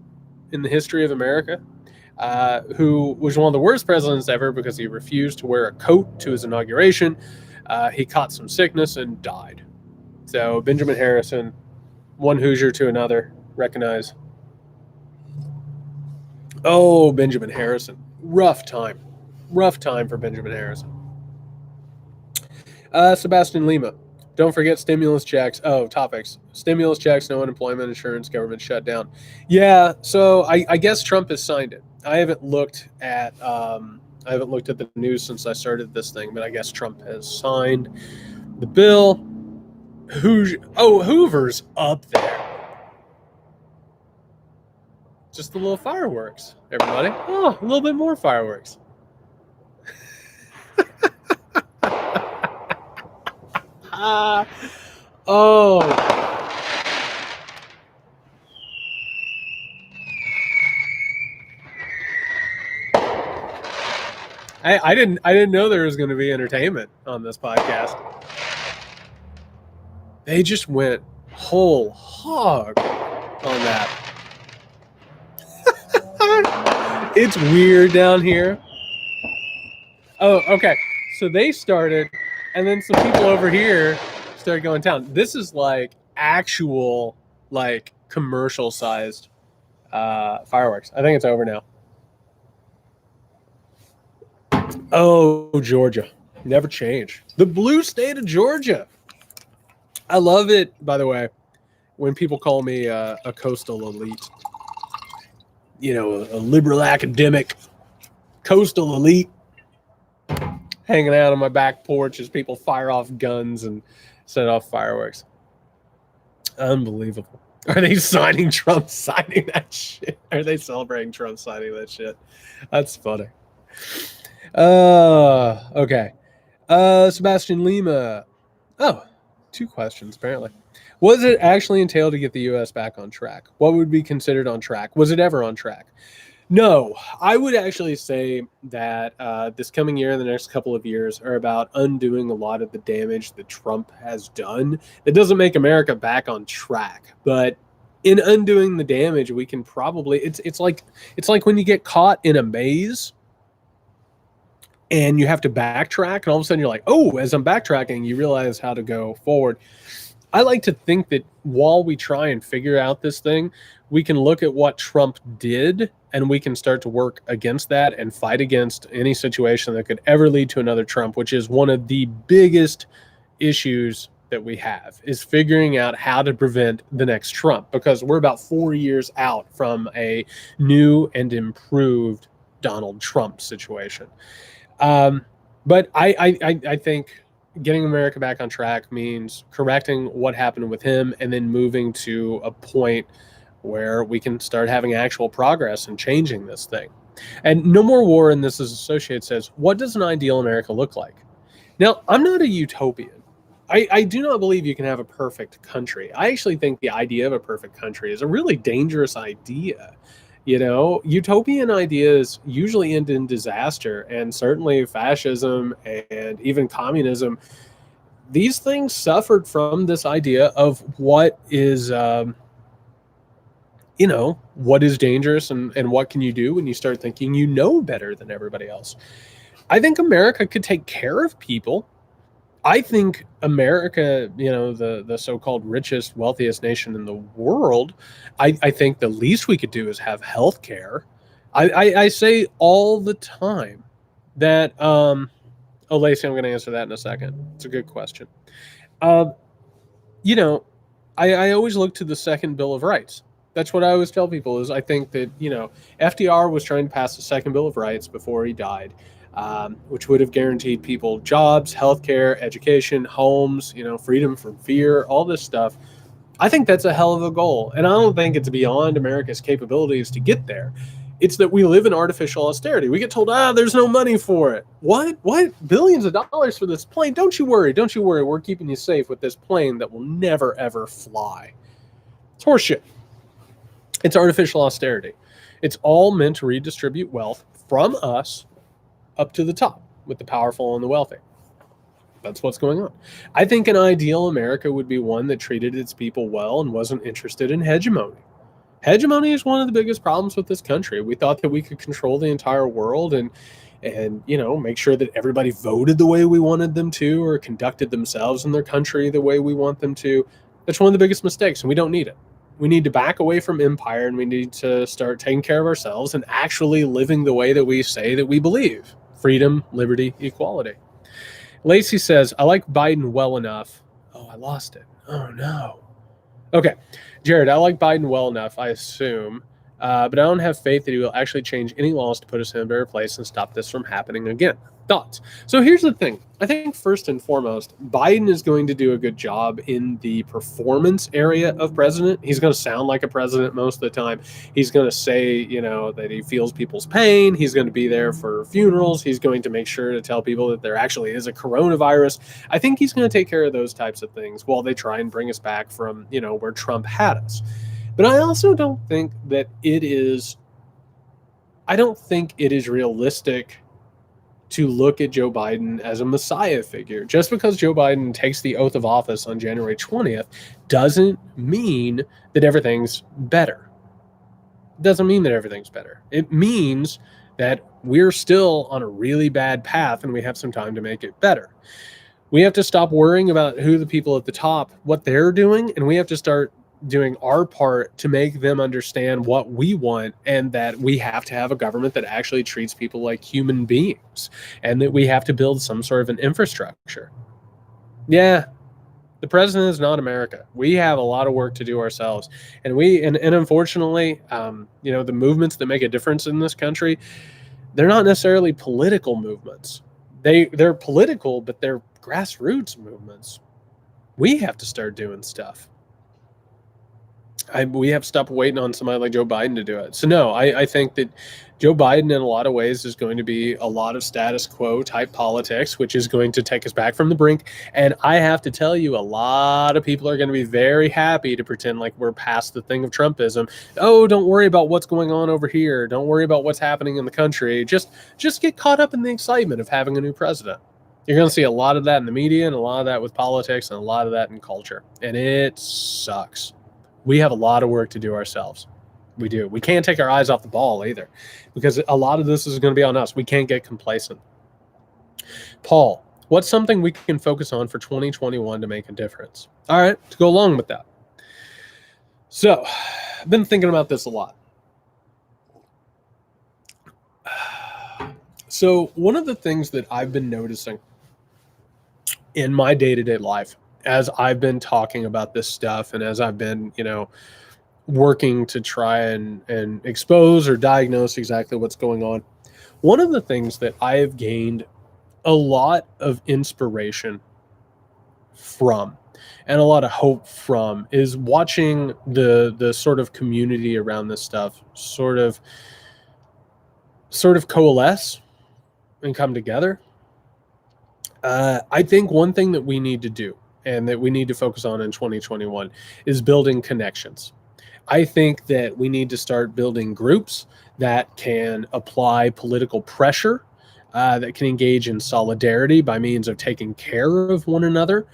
S1: in the history of America, who was one of the worst presidents ever because he refused to wear a coat to his inauguration. He caught some sickness and died. So Benjamin Harrison, one Hoosier to another, recognize. Oh, Benjamin Harrison. Rough time for Benjamin Harrison. Sebastian Lima. Don't forget stimulus checks. Oh, topics. Stimulus checks, no unemployment insurance, government shutdown. Yeah, so I guess Trump has signed it. I haven't looked at the news since I started this thing, but I guess Trump has signed the bill. Hoover's up there. Just a little fireworks, everybody. Oh, a little bit more fireworks. Oh. I didn't know there was going to be entertainment on this podcast. They just went whole hog on that. It's weird down here. Oh, okay. So they started, and then some people over here started going down. This is like actual, like commercial sized fireworks. I think it's over now. Oh, Georgia. Never change. The blue state of Georgia. I love it, by the way, when people call me a coastal elite. A liberal academic coastal elite hanging out on my back porch as people fire off guns and set off fireworks. Unbelievable. Are they signing Trump signing that shit? Are they celebrating Trump signing that shit? That's funny. Okay. Sebastian Lima. Oh, 2 questions, apparently. Was it actually entail to get the U.S. back on track? What would be considered on track? Was it ever on track? No, I would actually say that this coming year and the next couple of years are about undoing a lot of the damage that Trump has done. It doesn't make America back on track, but in undoing the damage, we can probably it's like when you get caught in a maze and you have to backtrack, and all of a sudden you're like, oh, as I'm backtracking, you realize how to go forward. I like to think that while we try and figure out this thing, we can look at what Trump did and we can start to work against that and fight against any situation that could ever lead to another Trump, which is one of the biggest issues that we have, is figuring out how to prevent the next Trump, because we're about 4 years out from a new and improved Donald Trump situation. But I think getting America back on track means correcting what happened with him and then moving to a point where we can start having actual progress and changing this thing. And no more war. And this is Associate says, what does an ideal America look like? Now, I'm not a utopian. I do not believe you can have a perfect country. I actually think the idea of a perfect country is a really dangerous idea. You know, utopian ideas usually end in disaster, and certainly fascism and even communism. These things suffered from this idea of what is, what is dangerous and what can you do when you start thinking you know better than everybody else. I think America could take care of people. I think America, the so-called richest, wealthiest nation in the world, I think the least we could do is have health care. I say all the time that, Lacey, I'm going to answer that in a second. It's a good question. Uh, you know, I always look to the second Bill of Rights. That's what I always tell people is I think that, FDR was trying to pass the second Bill of Rights before he died, which would have guaranteed people jobs, healthcare, education, homes, freedom from fear, all this stuff. I think that's a hell of a goal. And I don't think it's beyond America's capabilities to get there. It's that we live in artificial austerity. We get told, there's no money for it. What? Billions of dollars for this plane? Don't you worry. Don't you worry. We're keeping you safe with this plane that will never, ever fly. It's horseshit. It's artificial austerity. It's all meant to redistribute wealth from us up to the top with the powerful and the wealthy. That's what's going on. I think an ideal America would be one that treated its people well and wasn't interested in hegemony. Hegemony is one of the biggest problems with this country. We thought that we could control the entire world and make sure that everybody voted the way we wanted them to or conducted themselves in their country the way we want them to. That's one of the biggest mistakes, and we don't need it. We need to back away from empire, and we need to start taking care of ourselves and actually living the way that we say that we believe. Freedom, liberty, equality. Lacey says, I like Biden well enough. Oh, I lost it. Oh, no. Okay. Jared, I like Biden well enough, I assume, but I don't have faith that he will actually change any laws to put us in a better place and stop this from happening again. Thoughts? So here's the thing. I think first and foremost, Biden is going to do a good job in the performance area of president. He's going to sound like a president most of the time. He's going to say, that he feels people's pain. He's going to be there for funerals. He's going to make sure to tell people that there actually is a coronavirus. I think he's going to take care of those types of things while they try and bring us back from, where Trump had us. But I also don't think that it is realistic to look at Joe Biden as a messiah figure. Just because Joe Biden takes the oath of office on January 20th doesn't mean that everything's better. It doesn't mean that everything's better. It means that we're still on a really bad path and we have some time to make it better. We have to stop worrying about who the people at the top, what they're doing, and we have to start doing our part to make them understand what we want, and that we have to have a government that actually treats people like human beings, and that we have to build some sort of an infrastructure. Yeah, the president is not America. We have a lot of work to do ourselves, and unfortunately, the movements that make a difference in this country, they're not necessarily political movements. They're political, but they're grassroots movements. We have to start doing stuff. We have to stop waiting on somebody like Joe Biden to do it. So no, I think that Joe Biden, in a lot of ways, is going to be a lot of status quo type politics, which is going to take us back from the brink. And I have to tell you, a lot of people are going to be very happy to pretend like we're past the thing of Trumpism. Oh, don't worry about what's going on over here. Don't worry about what's happening in the country. Just get caught up in the excitement of having a new president. You're going to see a lot of that in the media and a lot of that with politics and a lot of that in culture. And it sucks. We have a lot of work to do ourselves. We do. We can't take our eyes off the ball either, because a lot of this is going to be on us. We can't get complacent. Paul, what's something we can focus on for 2021 to make a difference? All right, to go along with that. So, I've been thinking about this a lot. So, one of the things that I've been noticing in my day-to-day life, as I've been talking about this stuff and as I've been, working to try and expose or diagnose exactly what's going on, one of the things that I have gained a lot of inspiration from and a lot of hope from is watching the sort of community around this stuff sort of coalesce and come together. I think one thing that we need to do and that we need to focus on in 2021 is building connections. I think that we need to start building groups that can apply political pressure, that can engage in solidarity by means of taking care of one another.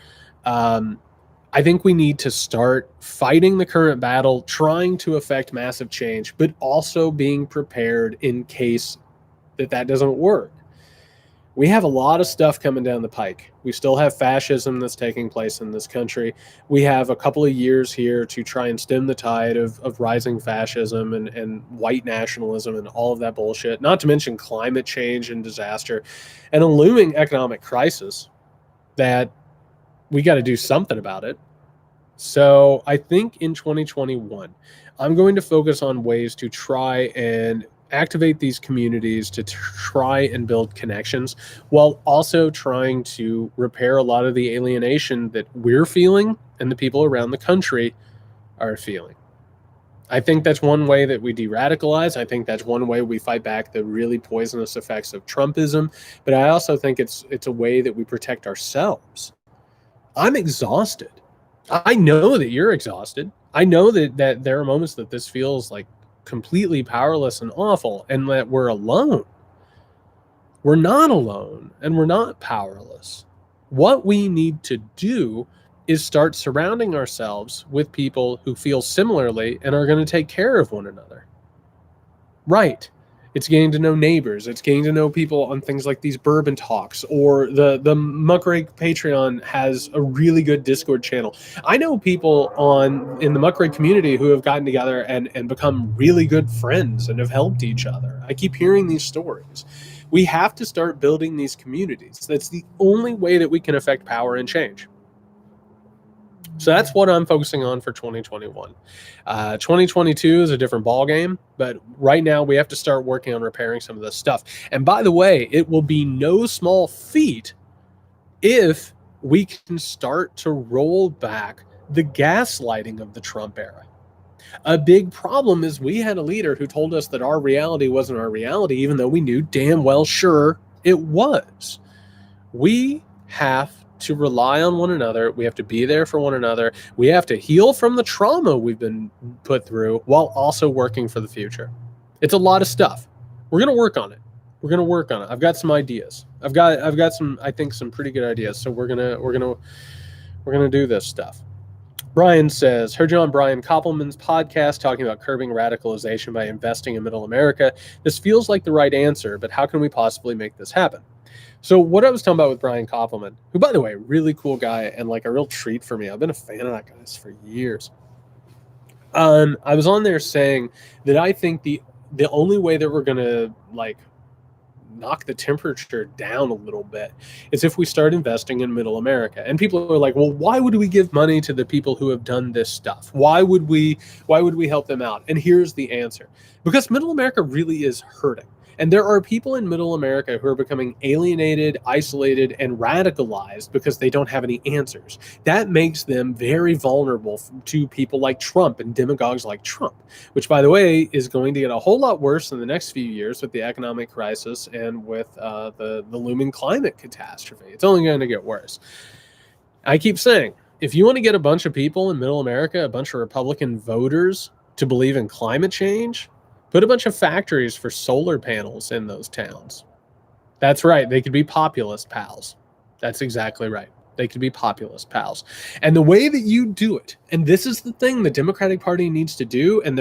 S1: I think we need to start fighting the current battle, trying to affect massive change, but also being prepared in case that doesn't work. We have a lot of stuff coming down the pike. We still have fascism that's taking place in this country. We have a couple of years here to try and stem the tide of rising fascism and white nationalism and all of that bullshit, not to mention climate change and disaster and a looming economic crisis that we got to do something about it. So I think in 2021, I'm going to focus on ways to try and activate these communities to try and build connections while also trying to repair a lot of the alienation that we're feeling and the people around the country are feeling. I think that's one way that we de-radicalize. I think that's one way we fight back the really poisonous effects of Trumpism. But I also think it's a way that we protect ourselves. I'm exhausted. I know that you're exhausted. I know that there are moments that this feels like completely powerless and awful, and that we're alone. We're not alone, and we're not powerless. What we need to do is start surrounding ourselves with people who feel similarly and are going to take care of one another. Right. It's getting to know neighbors. It's getting to know people on things like these Bourbon talks, or the Muckrake Patreon has a really good Discord channel. I know people in the Muckrake community who have gotten together and become really good friends and have helped each other. I keep hearing these stories. We have to start building these communities. That's the only way that we can affect power and change. So that's what I'm focusing on for 2021. 2022 is a different ballgame, but right now we have to start working on repairing some of this stuff. And by the way, it will be no small feat if we can start to roll back the gaslighting of the Trump era. A big problem is we had a leader who told us that our reality wasn't our reality, even though we knew damn well sure it was. We have to rely on one another. We have to be there for one another. We have to heal from the trauma we've been put through while also working for the future. It's a lot of stuff. We're going to work on it. I've got some ideas. I've got some, I think, some pretty good ideas. So we're going to do this stuff. Brian says, heard you on Brian Koppelman's podcast talking about curbing radicalization by investing in middle America. This feels like the right answer, but how can we possibly make this happen? So what I was talking about with Brian Koppelman, who, by the way, really cool guy and like a real treat for me. I've been a fan of that guy for years. I was on there saying that I think the only way that we're going to like knock the temperature down a little bit is if we start investing in middle America. And people are like, well, why would we give money to the people who have done this stuff? Why would we help them out? And here's the answer. Because middle America really is hurting. And there are people in middle America who are becoming alienated, isolated, and radicalized because they don't have any answers. That makes them very vulnerable to people like Trump and demagogues like Trump, which, by the way, is going to get a whole lot worse in the next few years with the economic crisis and with the looming climate catastrophe. It's only going to get worse. I keep saying, if you want to get a bunch of people in middle America, a bunch of Republican voters to believe in climate change, put a bunch of factories for solar panels in those towns. That's right. They could be populist pals. That's exactly right. They could be populist pals. And the way that you do it, and this is the thing the Democratic Party needs to do, and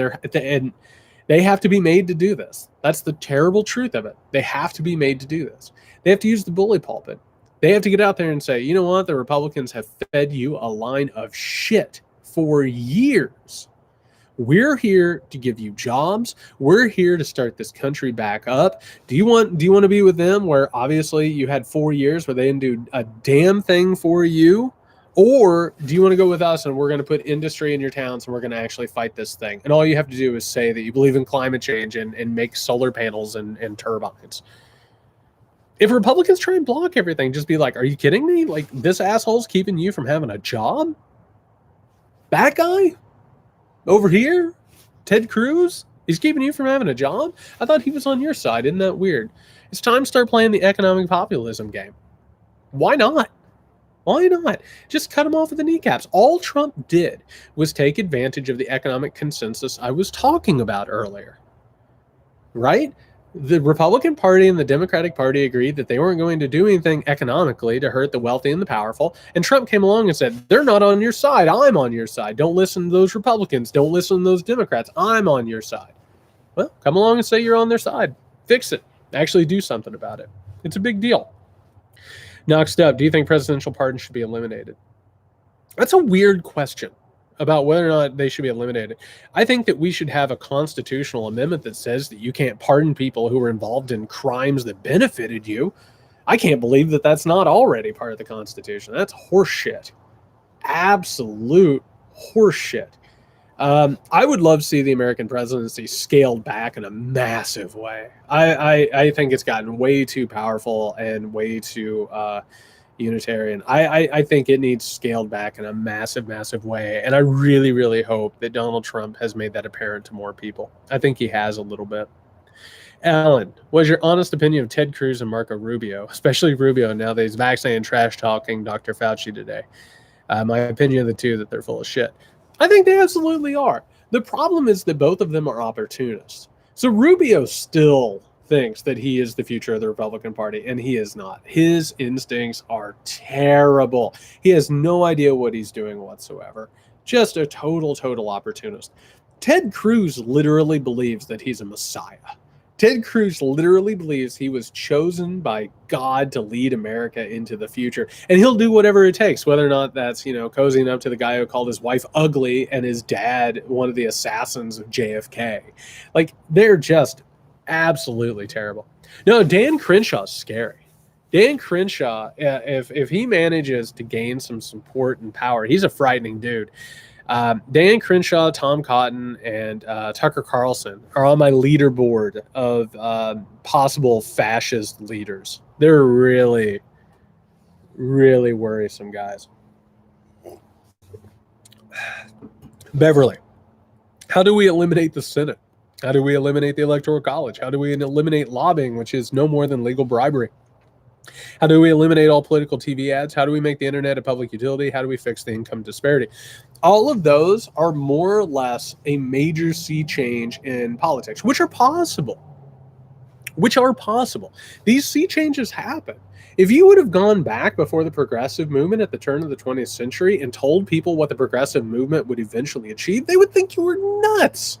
S1: they have to be made to do this. That's the terrible truth of it. They have to be made to do this. They have to use the bully pulpit. They have to get out there and say, you know what? The Republicans have fed you a line of shit for years. We're here to give you jobs. We're here to start this country back up. Do you want to be with them where obviously you had 4 years where they didn't do a damn thing for you? Or do you want to go with us and we're going to put industry in your towns and we're going to actually fight this thing? And all you have to do is say that you believe in climate change and make solar panels and turbines. If Republicans try and block everything, just be like, are you kidding me? Like, this asshole's keeping you from having a job? That guy? Over here? Ted Cruz? He's keeping you from having a job? I thought he was on your side. Isn't that weird? It's time to start playing the economic populism game. Why not? Why not? Just cut him off with the kneecaps. All Trump did was take advantage of the economic consensus I was talking about earlier. Right? The Republican Party and the Democratic Party agreed that they weren't going to do anything economically to hurt the wealthy and the powerful. And Trump came along and said, they're not on your side. I'm on your side. Don't listen to those Republicans. Don't listen to those Democrats. I'm on your side. Well, come along and say you're on their side. Fix it. Actually do something about it. It's a big deal. Next up, do you think presidential pardons should be eliminated? That's a weird question about whether or not they should be eliminated. I think that we should have a constitutional amendment that says that you can't pardon people who were involved in crimes that benefited you. I can't believe that that's not already part of the Constitution. That's horseshit. Absolute horseshit. I would love to see the American presidency scaled back in a massive way. I think it's gotten way too powerful and way too unitarian. I think it needs scaled back in a massive, massive way. And I really, really hope that Donald Trump has made that apparent to more people. I think he has a little bit. Alan, what's your honest opinion of Ted Cruz and Marco Rubio, especially Rubio now that he's vaccinating trash talking Dr. Fauci today? My opinion of the two, that they're full of shit. I think they absolutely are. The problem is that both of them are opportunists. So Rubio still thinks that he is the future of the Republican Party, and he is not. His instincts are terrible. He has no idea what he's doing whatsoever. Just a total opportunist. Ted Cruz literally believes that he's a messiah. Ted Cruz literally believes he was chosen by God to lead America into the future. And he'll do whatever it takes, whether or not that's, cozying up to the guy who called his wife ugly and his dad one of the assassins of JFK. Like, they're just absolutely terrible. No, Dan Crenshaw's scary. Dan Crenshaw, if he manages to gain some support and power, he's a frightening dude. Dan Crenshaw, Tom Cotton, and Tucker Carlson are on my leaderboard of possible fascist leaders. They're really, really worrisome guys. Beverly, how do we eliminate the Senate? How do we eliminate the Electoral College? How do we eliminate lobbying, which is no more than legal bribery? How do we eliminate all political TV ads? How do we make the internet a public utility? How do we fix the income disparity? All of those are more or less a major sea change in politics, which are possible. These sea changes happen. If you would have gone back before the progressive movement at the turn of the 20th century and told people what the progressive movement would eventually achieve, they would think you were nuts.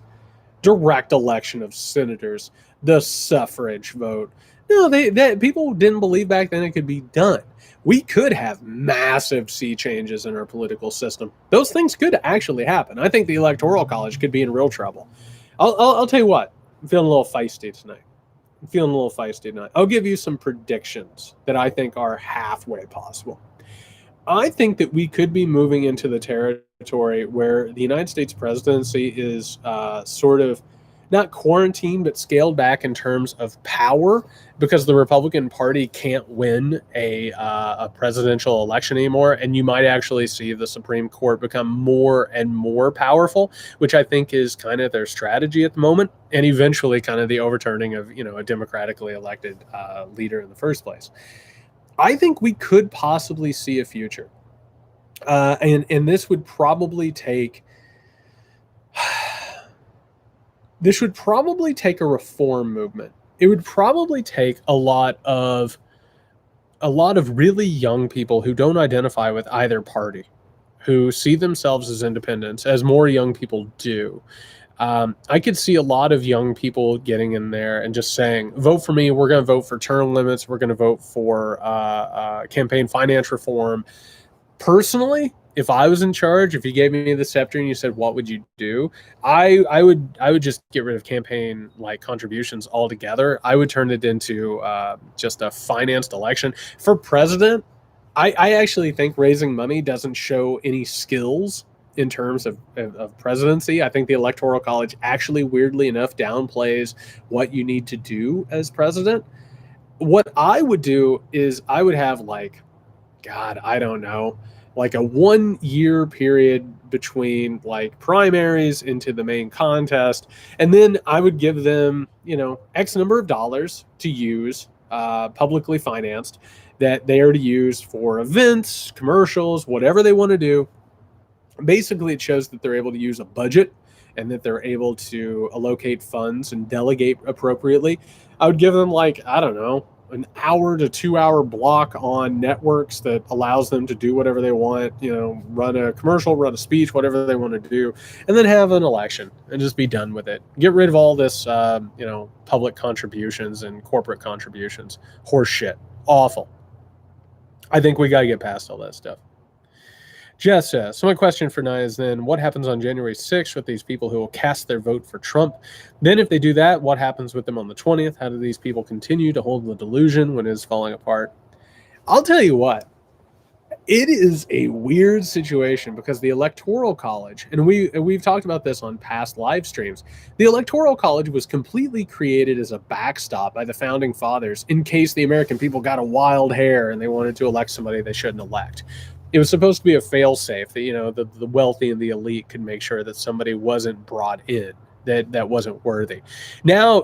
S1: Direct election of senators, the suffrage vote. No, people didn't believe back then it could be done. We could have massive sea changes in our political system. Those things could actually happen. I think the Electoral College could be in real trouble. I'll tell you what, I'm feeling a little feisty tonight. I'll give you some predictions that I think are halfway possible. I think that we could be moving into the territory where the United States presidency is sort of not quarantined, but scaled back in terms of power, because the Republican Party can't win a presidential election anymore, and you might actually see the Supreme Court become more and more powerful, which I think is kind of their strategy at the moment, and eventually kind of the overturning of a democratically elected leader in the first place. I think we could possibly see a future, and this would probably take. This would probably take a reform movement. It would probably take a lot of really young people who don't identify with either party, who see themselves as independents, as more young people do. I could see a lot of young people getting in there and just saying, vote for me. We're going to vote for term limits. We're going to vote for campaign finance reform. Personally, if I was in charge, if you gave me the scepter and you said, what would you do? I would just get rid of campaign contributions altogether. I would turn it into just a financed election. For president, I actually think raising money doesn't show any skills in terms of presidency. I think the Electoral College actually, weirdly enough, downplays what you need to do as president. What I would do is I would have God, I don't know, a 1 year period between primaries into the main contest. And then I would give them, X number of dollars to use, publicly financed, that they are to use for events, commercials, whatever they want to do. Basically, it shows that they're able to use a budget and that they're able to allocate funds and delegate appropriately. I would give them I don't know, an hour to 2 hour block on networks that allows them to do whatever they want, run a commercial, run a speech, whatever they want to do, and then have an election and just be done with it. Get rid of all this, public contributions and corporate contributions. Horse shit. Awful. I think we got to get past all that stuff. Jess says, so my question for Nia is then, what happens on January 6th with these people who will cast their vote for Trump? Then if they do that, what happens with them on the 20th? How do these people continue to hold the delusion when it is falling apart? I'll tell you what, it is a weird situation because the Electoral College, and we've talked about this on past live streams, the Electoral College was completely created as a backstop by the Founding Fathers in case the American people got a wild hair and they wanted to elect somebody they shouldn't elect. It was supposed to be a fail-safe that, the wealthy and the elite could make sure that somebody wasn't brought in that wasn't worthy. Now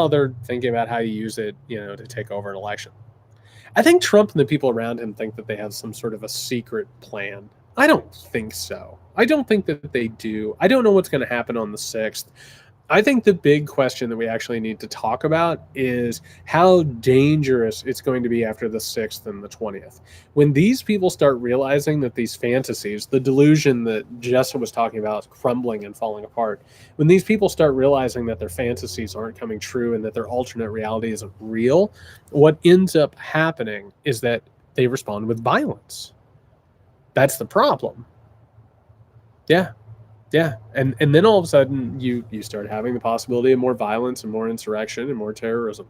S1: they're thinking about how you use it, to take over an election. I think Trump and the people around him think that they have some sort of a secret plan. I don't think so. I don't think that they do. I don't know what's going to happen on the 6th. I think the big question that we actually need to talk about is how dangerous it's going to be after the 6th and the 20th. When these people start realizing that these fantasies, the delusion that Jessa was talking about, crumbling and falling apart, when these people start realizing that their fantasies aren't coming true and that their alternate reality isn't real, what ends up happening is that they respond with violence. That's the problem. Yeah. And then all of a sudden you start having the possibility of more violence and more insurrection and more terrorism.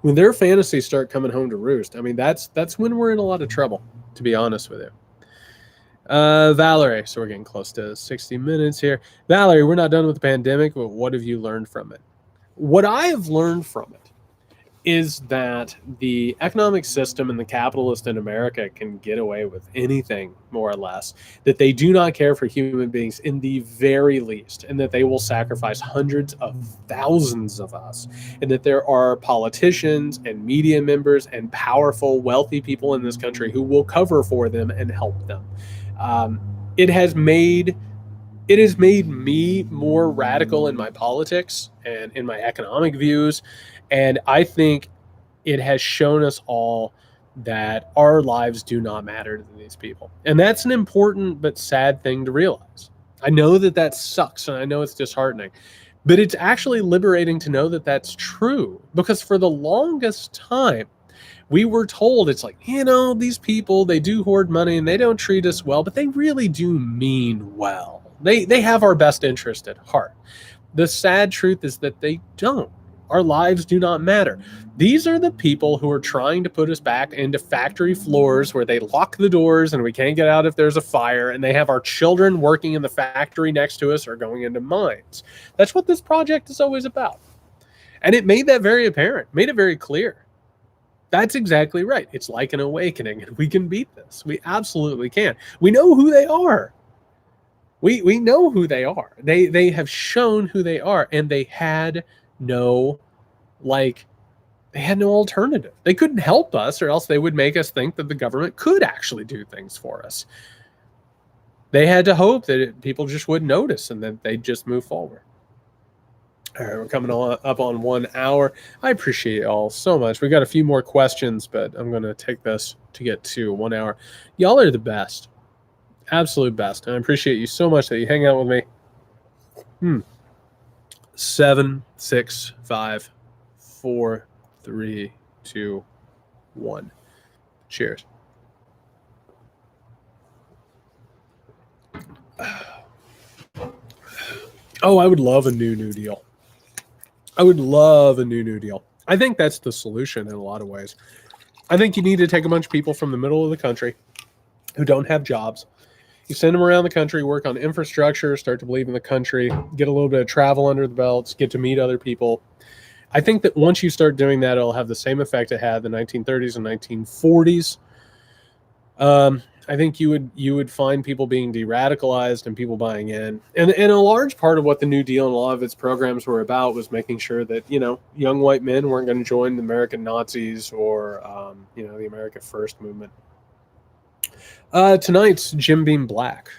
S1: When their fantasies start coming home to roost, I mean, that's when we're in a lot of trouble, to be honest with you. Valerie, so we're getting close to 60 minutes here. Valerie, we're not done with the pandemic, but what have you learned from it? What I have learned from it is that the economic system and the capitalist in America can get away with anything, more or less, that they do not care for human beings in the very least, and that they will sacrifice hundreds of thousands of us, and that there are politicians and media members and powerful, wealthy people in this country who will cover for them and help them. It has made me more radical in my politics and in my economic views. And I think it has shown us all that our lives do not matter to these people. And that's an important but sad thing to realize. I know that sucks, and I know it's disheartening. But it's actually liberating to know that that's true. Because for the longest time, we were told it's these people, they do hoard money and they don't treat us well, but they really do mean well. They have our best interest at heart. The sad truth is that they don't. Our lives do not matter. These are the people who are trying to put us back into factory floors where they lock the doors and we can't get out if there's a fire, and they have our children working in the factory next to us or going into mines. That's what this project is always about. And it made that very apparent, made it very clear. That's exactly right. It's like an awakening, and we can beat this. We absolutely can. We know who they are. We know who they are. They have shown who they are, and they had no alternative. They couldn't help us, or else they would make us think that the government could actually do things for us. They had to hope that people just would notice and that they'd just move forward. All right, we're coming up on 1 hour. I appreciate you all so much. We got a few more questions, but I'm going to take this to get to 1 hour. Y'all are the best. Absolute best. And I appreciate you so much that you hang out with me. 7, 6, 5, 4, 3, 2, 1. Cheers. Oh, I would love a New Deal. I would love a New Deal. I think that's the solution in a lot of ways. I think you need to take a bunch of people from the middle of the country who don't have jobs. You send them around the country, work on infrastructure, start to believe in the country, get a little bit of travel under the belts, get to meet other people. I think that once you start doing that, it'll have the same effect it had in the 1930s and 1940s. I think you would find people being de-radicalized and people buying in. And a large part of what the New Deal and a lot of its programs were about was making sure that, young white men weren't going to join the American Nazis or, the America First movement. Tonight's Jim Beam Black.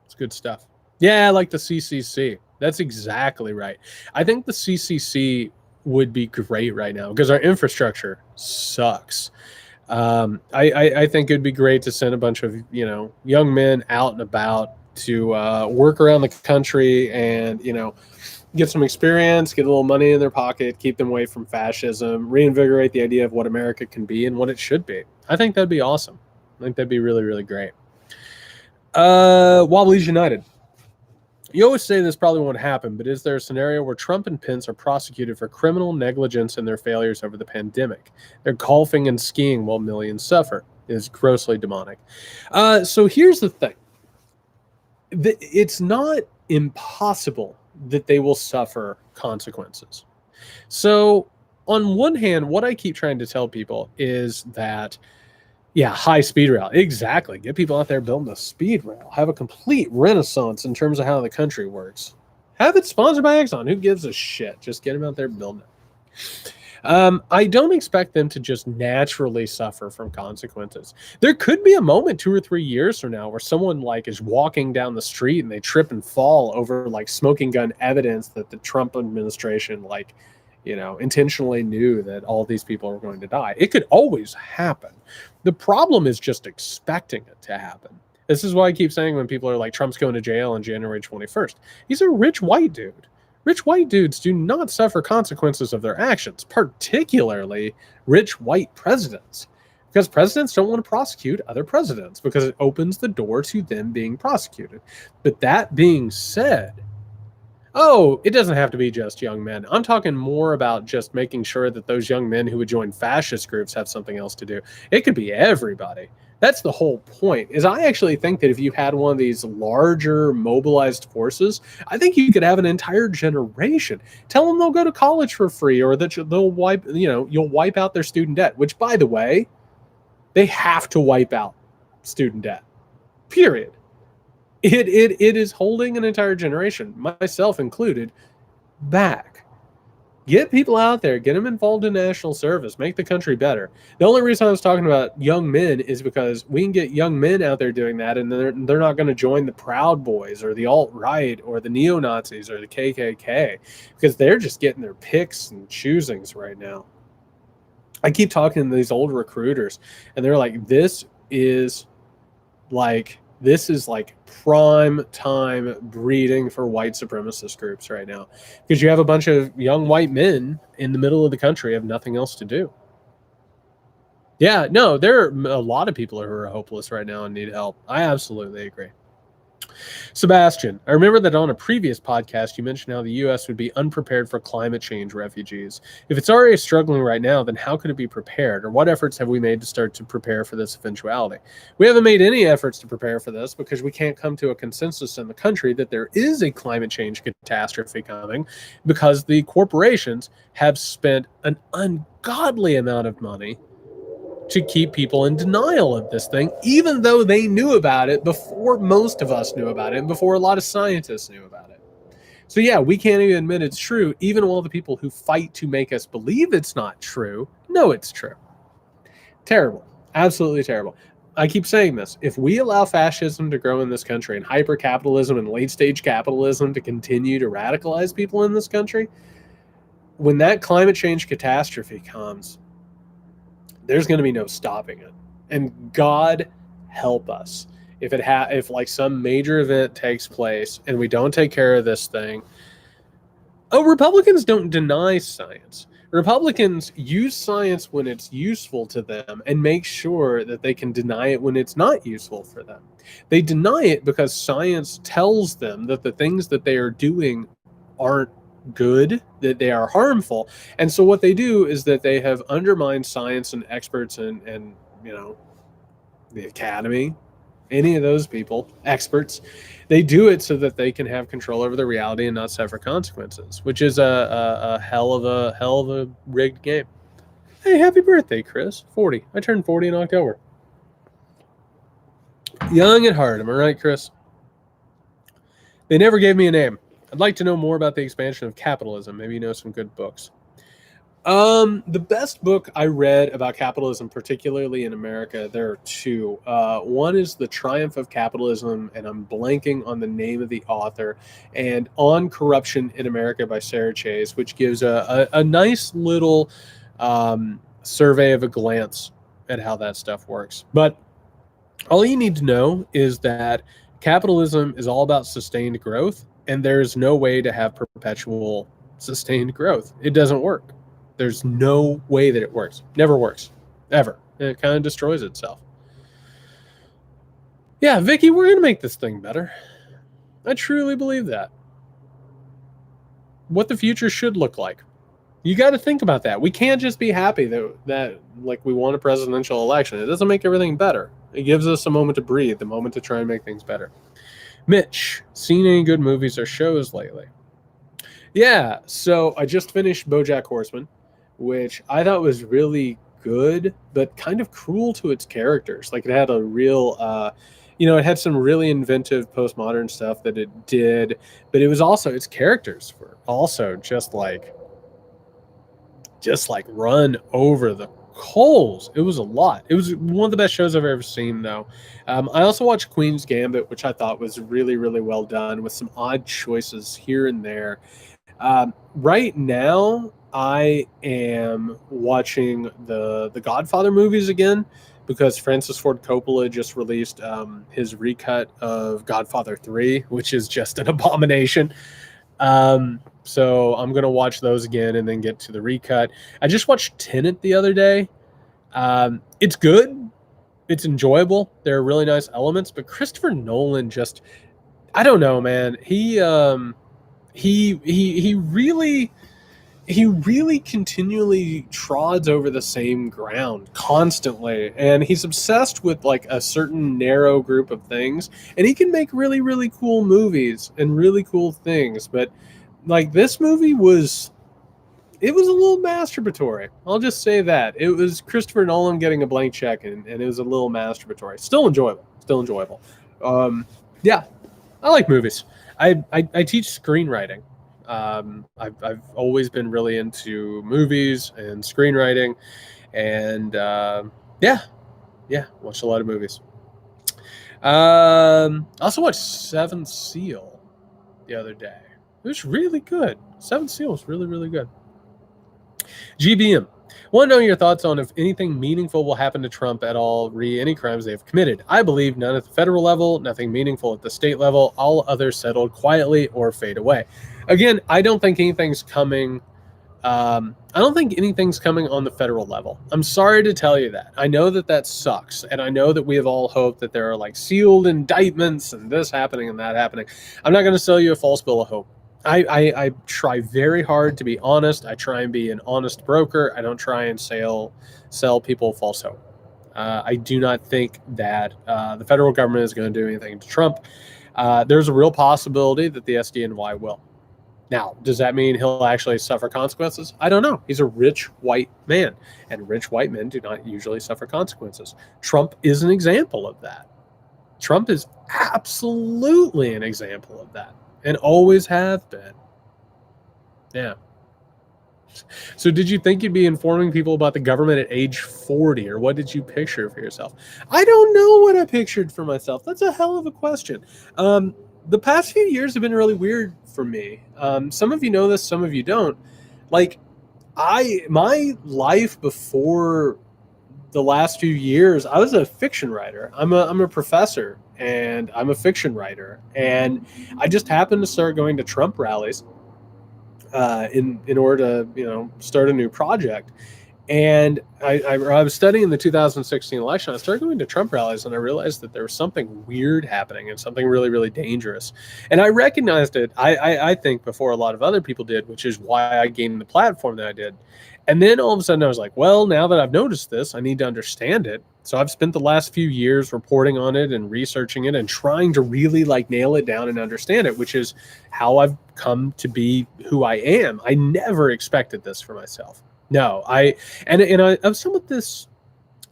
S1: It's good stuff. Yeah, I like the CCC. That's exactly right. I think the CCC would be great right now because our infrastructure sucks. I think it'd be great to send a bunch of, young men out and about to work around the country and, get some experience, get a little money in their pocket, keep them away from fascism, reinvigorate the idea of what America can be and what it should be. I think that'd be awesome. I think that'd be really, really great. Wobblies United. You always say this probably won't happen, but is there a scenario where Trump and Pence are prosecuted for criminal negligence in their failures over the pandemic? They're golfing and skiing while millions suffer. It is grossly demonic. So here's the thing. It's not impossible that they will suffer consequences. So on one hand, what I keep trying to tell people is that high speed rail. Exactly. Get people out there building a speed rail. Have a complete renaissance in terms of how the country works. Have it sponsored by Exxon. Who gives a shit? Just get them out there building it. I don't expect them to just naturally suffer from consequences. There could be a moment 2 or 3 years from now where someone is walking down the street and they trip and fall over smoking gun evidence that the Trump administration intentionally knew that all these people are going to die. It could always happen. The problem is just expecting it to happen. This is why I keep saying when people are like, Trump's going to jail on January 21st. He's a rich white dude. Rich white dudes do not suffer consequences of their actions, particularly rich white presidents. Because presidents don't want to prosecute other presidents because it opens the door to them being prosecuted. But that being said, it doesn't have to be just young men. I'm talking more about just making sure that those young men who would join fascist groups have something else to do. It could be everybody. That's the whole point, is I actually think that if you had one of these larger mobilized forces, I think you could have an entire generation. Tell them they'll go to college for free or that you'll wipe out their student debt, which, by the way, they have to wipe out student debt, period. It is holding an entire generation, myself included, back. Get people out there, get them involved in national service, make the country better. The only reason I was talking about young men is because we can get young men out there doing that, and they're not going to join the Proud Boys or the alt-right or the neo-Nazis or the KKK because they're just getting their picks and choosings right now. I keep talking to these old recruiters, and they're like, this is prime time breeding for white supremacist groups right now because you have a bunch of young white men in the middle of the country have nothing else to do. Yeah, no, there are a lot of people who are hopeless right now and need help. I absolutely agree. Sebastian, I remember that on a previous podcast you mentioned how the U.S. would be unprepared for climate change refugees. If it's already struggling right now, then how could it be prepared? Or what efforts have we made to start to prepare for this eventuality? We haven't made any efforts to prepare for this because we can't come to a consensus in the country that there is a climate change catastrophe coming, because the corporations have spent an ungodly amount of money to keep people in denial of this thing, even though they knew about it before most of us knew about it and before a lot of scientists knew about it. So yeah, we can't even admit it's true, even all the people who fight to make us believe it's not true know it's true. Terrible. Absolutely terrible. I keep saying this. If we allow fascism to grow in this country and hyper-capitalism and late-stage capitalism to continue to radicalize people in this country, when that climate change catastrophe comes, there's going to be no stopping it. And God help us if like some major event takes place and we don't take care of this thing. Republicans don't deny science. Republicans use science when it's useful to them and make sure that they can deny it when it's not useful for them. They deny it because science tells them that the things that they are doing aren't good, that they are harmful. And so what they do is that they have undermined science and experts and the academy, any of those people, experts. They do it so that they can have control over the reality and not suffer consequences, which is a hell of a rigged game. Hey, happy birthday, Chris. 40. I turned 40 in October. Young at heart, am I right, Chris? They never gave me a name. I'd like to know more about the expansion of capitalism. Maybe you know some good books. The best book I read about capitalism, particularly in America, there are two. One is The Triumph of Capitalism, and I'm blanking on the name of the author, and On Corruption in America by Sarah Chase, which gives a nice little survey of a glance at how that stuff works. But all you need to know is that capitalism is all about sustained growth, and there's no way to have perpetual sustained growth. It doesn't work. There's no way that it works. Never works. Ever. And it kind of destroys itself. Yeah, Vicky, we're going to make this thing better. I truly believe that. What the future should look like. You got to think about that. We can't just be happy that like we won a presidential election. It doesn't make everything better. It gives us a moment to breathe, a moment to try and make things better. Mitch, seen any good movies or shows lately? Yeah, so I just finished BoJack Horseman, which I thought was really good, but kind of cruel to its characters. Like, it had a real, it had some really inventive postmodern stuff that it did, but it was also, its characters were also just like run over the coals. It was a lot. It was one of the best shows I've ever seen, though. I also watched Queen's Gambit, which I thought was really, really well done, with some odd choices here and there. Right now, I am watching the Godfather movies again, because Francis Ford Coppola just released his recut of Godfather 3, which is just an abomination. So I'm going to watch those again and then get to the recut. I just watched Tenet the other day. It's good. It's enjoyable. There are really nice elements, but Christopher Nolan just, I don't know, man. He really continually trods over the same ground constantly, and he's obsessed with like a certain narrow group of things, and he can make really, really cool movies and really cool things, but like this movie was a little masturbatory. I'll just say that. It was Christopher Nolan getting a blank check, and it was a little masturbatory. Still enjoyable. Yeah, I like movies. I teach screenwriting. I've always been really into movies and screenwriting, and watched a lot of movies. I also watched Seventh Seal the other day. It was really good. Seventh Seal was really, really good. GBM. Want to know your thoughts on if anything meaningful will happen to Trump at all, any crimes they have committed. I believe none at the federal level, nothing meaningful at the state level, all others settled quietly or fade away. Again, I don't think anything's coming I don't think anything's coming on the federal level. I'm sorry to tell you that. I know that sucks, and I know that we have all hoped that there are like sealed indictments and this happening and that happening. I'm not going to sell you a false bill of hope. I try very hard to be honest. I try and be an honest broker. I don't try and sell people false hope. I do not think that the federal government is going to do anything to Trump. There's a real possibility that the SDNY will. Now, does that mean he'll actually suffer consequences? I don't know. He's a rich white man, and rich white men do not usually suffer consequences. Trump is an example of that. Trump is absolutely an example of that, and always have been. Yeah. So did you think you'd be informing people about the government at age 40, or what did you picture for yourself? I don't know what I pictured for myself. That's a hell of a question. The past few years have been really weird for me. Some of you know this, some of you don't. Like, my life before the last few years, I was a fiction writer. I'm a professor, and I'm a fiction writer. And I just happened to start going to Trump rallies in order to start a new project. And I was studying the 2016 election. I started going to Trump rallies, and I realized that there was something weird happening and something really, really dangerous. And I recognized it, I think, before a lot of other people did, which is why I gained the platform that I did. And then all of a sudden I was like, well, now that I've noticed this, I need to understand it. So I've spent the last few years reporting on it and researching it and trying to really nail it down and understand it, which is how I've come to be who I am. I never expected this for myself. No, I was talking about this,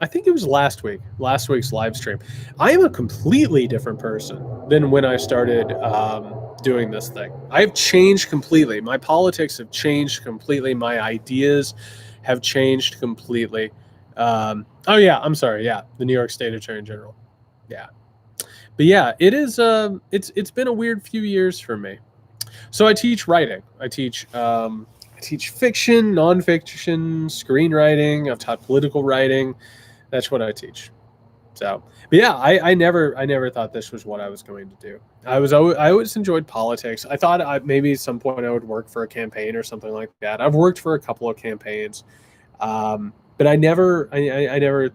S1: I think it was last week's live stream. I am a completely different person than when I started doing this thing. I've changed completely. My politics have changed completely. My ideas have changed completely. The New York State Attorney General. Yeah. But yeah, it is, it's been a weird few years for me. So I teach writing. I teach fiction, nonfiction, screenwriting. I've taught political writing. That's what I teach. So, but yeah, I never thought this was what I was going to do. I always enjoyed politics. I thought maybe at some point I would work for a campaign or something like that. I've worked for a couple of campaigns, but I never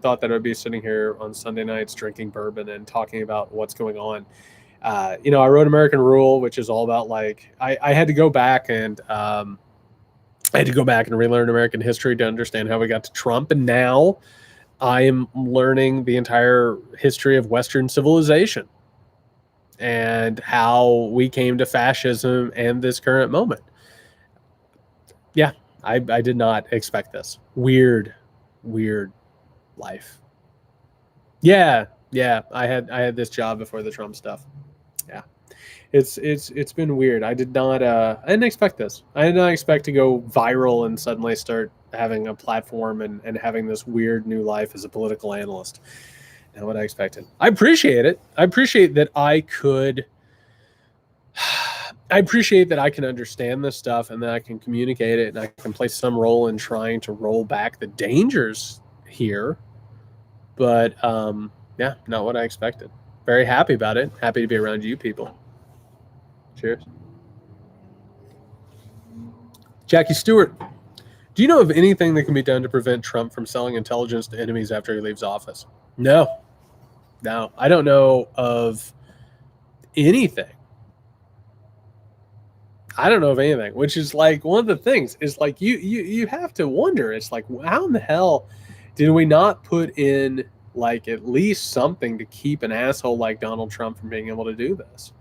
S1: thought that I'd be sitting here on Sunday nights drinking bourbon and talking about what's going on. I wrote American Rule, which is all about I had to go back and relearn American history to understand how we got to Trump, and now I am learning the entire history of Western civilization and how we came to fascism and this current moment. Yeah, I did not expect this. Weird life. Yeah, I had this job before the Trump stuff. Yeah. It's been weird. I didn't expect this. I did not expect to go viral and suddenly start having a platform and having this weird new life as a political analyst. Not what I expected. I appreciate it. I appreciate that I can understand this stuff and that I can communicate it and I can play some role in trying to roll back the dangers here. But yeah, not what I expected. Very happy about it. Happy to be around you people. Cheers. Jackie Stewart, do you know of anything that can be done to prevent Trump from selling intelligence to enemies after he leaves office? No, I don't know of anything. I don't know of anything, which is one of the things is you have to wonder. It's how in the hell did we not put in at least something to keep an asshole like Donald Trump from being able to do this?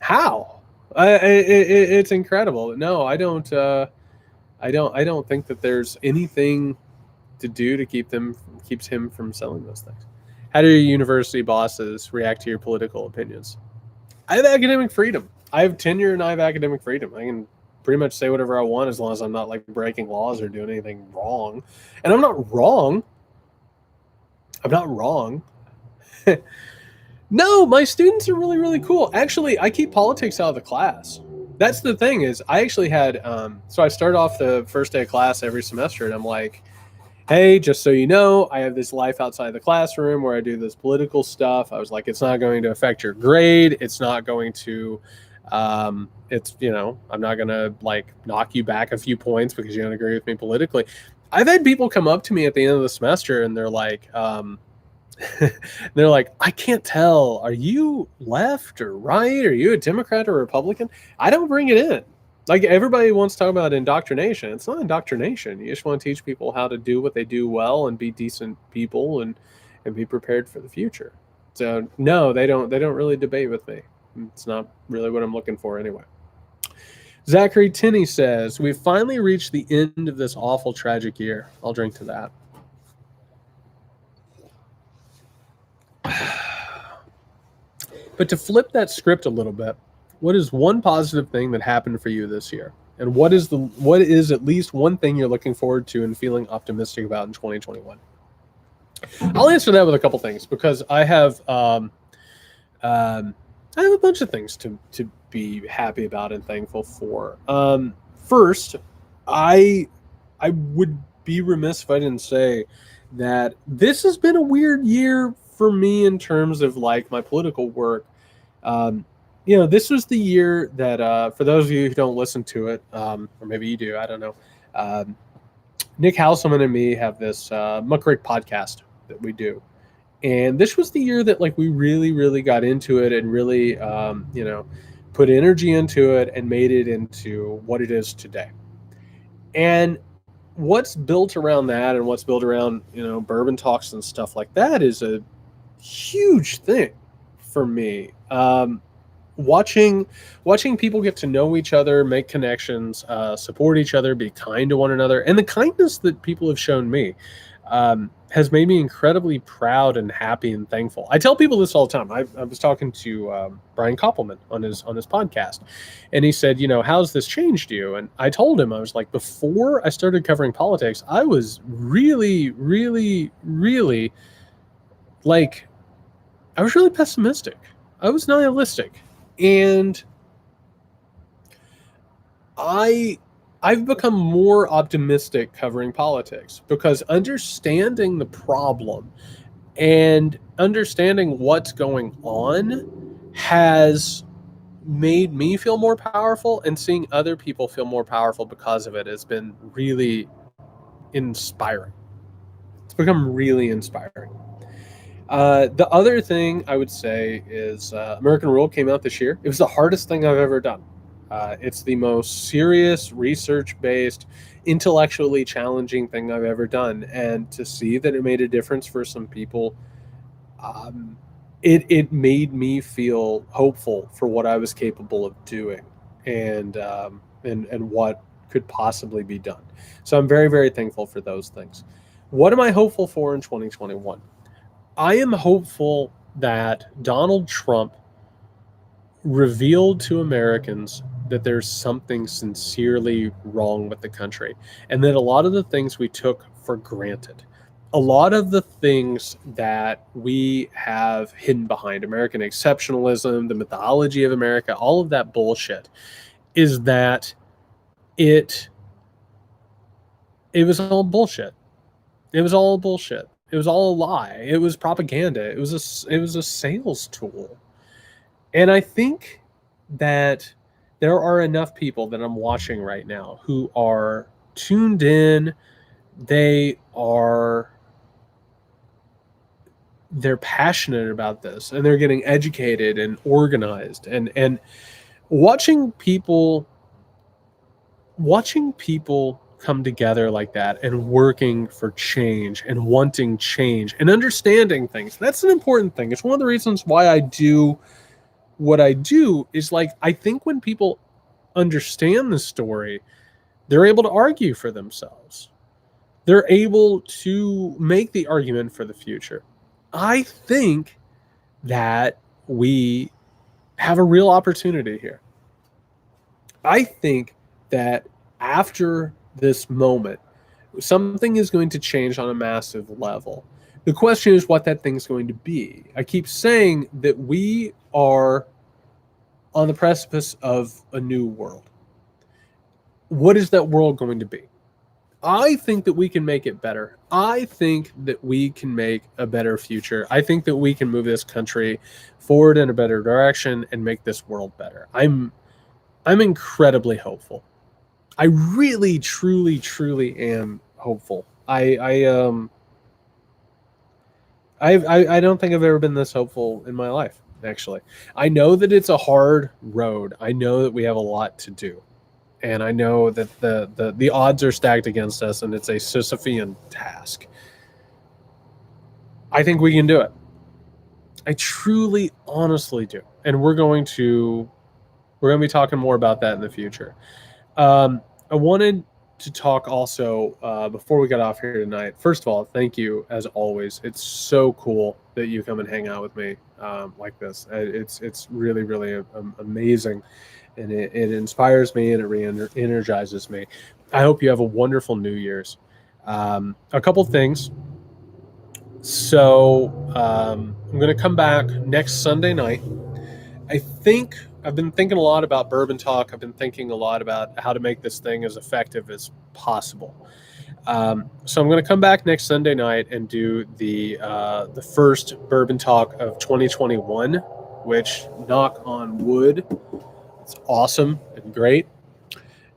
S1: How? It's incredible. No, I don't think that there's anything to do to keeps him from selling those things. How do your university bosses react to your political opinions? I have academic freedom. I have tenure and I have academic freedom. I can pretty much say whatever I want as long as I'm not breaking laws or doing anything wrong. And I'm not wrong. No, my students are really, really cool. Actually, I keep politics out of the class. That's the thing is I actually had, so I start off the first day of class every semester and I'm like, hey, just so you know, I have this life outside the classroom where I do this political stuff. I was like, it's not going to affect your grade. It's not going to It's, I'm not going to like knock you back a few points because you don't agree with me politically. I've had people come up to me at the end of the semester and they're like, I can't tell, are you left or right? Are you a Democrat or Republican? I don't bring it in. Like, everybody wants to talk about indoctrination. It's not indoctrination. You just want to teach people how to do what they do well and be decent people and be prepared for the future. So no, they don't really debate with me. It's not really what I'm looking for anyway. Zachary Tinney says, we've finally reached the end of this awful, tragic year. I'll drink to that. But to flip that script a little bit, what is one positive thing that happened for you this year? And what is at least one thing you're looking forward to and feeling optimistic about in 2021? I'll answer that with a couple things because I have a bunch of things to be happy about and thankful for. First, I would be remiss if I didn't say that this has been a weird year for me in terms of like my political work. This was the year that, for those of you who don't listen to it, or maybe you do, I don't know. Nick Houseman and me have this Muckrake podcast that we do. And this was the year that like we really, really got into it and really, put energy into it and made it into what it is today. And what's built around that and what's built around, bourbon talks and stuff like that is a huge thing for me. Watching people get to know each other, make connections, support each other, be kind to one another, and the kindness that people have shown me has made me incredibly proud and happy and thankful. I tell people this all the time. I was talking to Brian Koppelman on his podcast, and he said, how's this changed you? And I told him, I was like, before I started covering politics, I was really, really, really like, I was really pessimistic. I was nihilistic. And I've become more optimistic covering politics because understanding the problem and understanding what's going on has made me feel more powerful, and seeing other people feel more powerful because of it has been really inspiring. It's become really inspiring. The other thing I would say is American Rule came out this year. It was the hardest thing I've ever done. It's the most serious, research-based, intellectually challenging thing I've ever done. And to see that it made a difference for some people, it made me feel hopeful for what I was capable of doing and what could possibly be done. So I'm very, very thankful for those things. What am I hopeful for in 2021? I am hopeful that Donald Trump revealed to Americans that there's something sincerely wrong with the country, and that a lot of the things we took for granted, a lot of the things that we have hidden behind American exceptionalism, the mythology of America, all of that bullshit, is that it was all bullshit. It was all bullshit. It was all a lie. It was propaganda. It was a sales tool. And I think that there are enough people that I'm watching right now who are tuned in. They're passionate about this, and they're getting educated and organized, and watching people come together like that and working for change and wanting change and understanding things. That's an important thing. It's one of the reasons why I do what I do, is like, I think when people understand the story, they're able to argue for themselves. They're able to make the argument for the future. I think that we have a real opportunity here. I think that after this moment, something is going to change on a massive level. The question is what that thing's going to be. I keep saying that we are on the precipice of a new world. What is that world going to be? I think that we can make it better. I think that we can make a better future. I think that we can move this country forward in a better direction and make this world better. I'm incredibly hopeful. I really, truly, truly am hopeful. I don't think I've ever been this hopeful in my life. Actually, I know that it's a hard road. I know that we have a lot to do, and I know that the odds are stacked against us, and it's a Sisyphean task. I think we can do it. I truly, honestly do, and we're going to be talking more about that in the future. I wanted to talk also before we got off here tonight. First of all, thank you as always. It's so cool that you come and hang out with me like this. It's really really amazing, and it inspires me and it re-energizes me. I hope you have a wonderful New Year's. A couple things. So I'm going to come back next Sunday night. I think I've been thinking a lot about Bourbon Talk. I've been thinking a lot about how to make this thing as effective as possible. So I'm going to come back next Sunday night and do the first Bourbon Talk of 2021, which, knock on wood, it's awesome and great,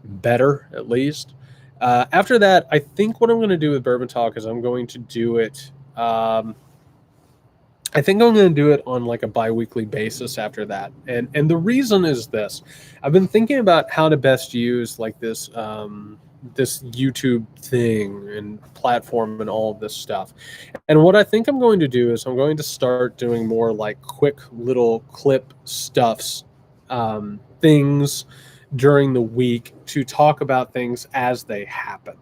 S1: better at least. After that, I think what I'm going to do with Bourbon Talk is I'm going to do it. I think I'm going to do it on like a bi-weekly basis after that. And the reason is this. I've been thinking about how to best use like this this YouTube thing and platform and all of this stuff. And what I think I'm going to do is I'm going to start doing more like quick little clip stuffs, things during the week to talk about things as they happen.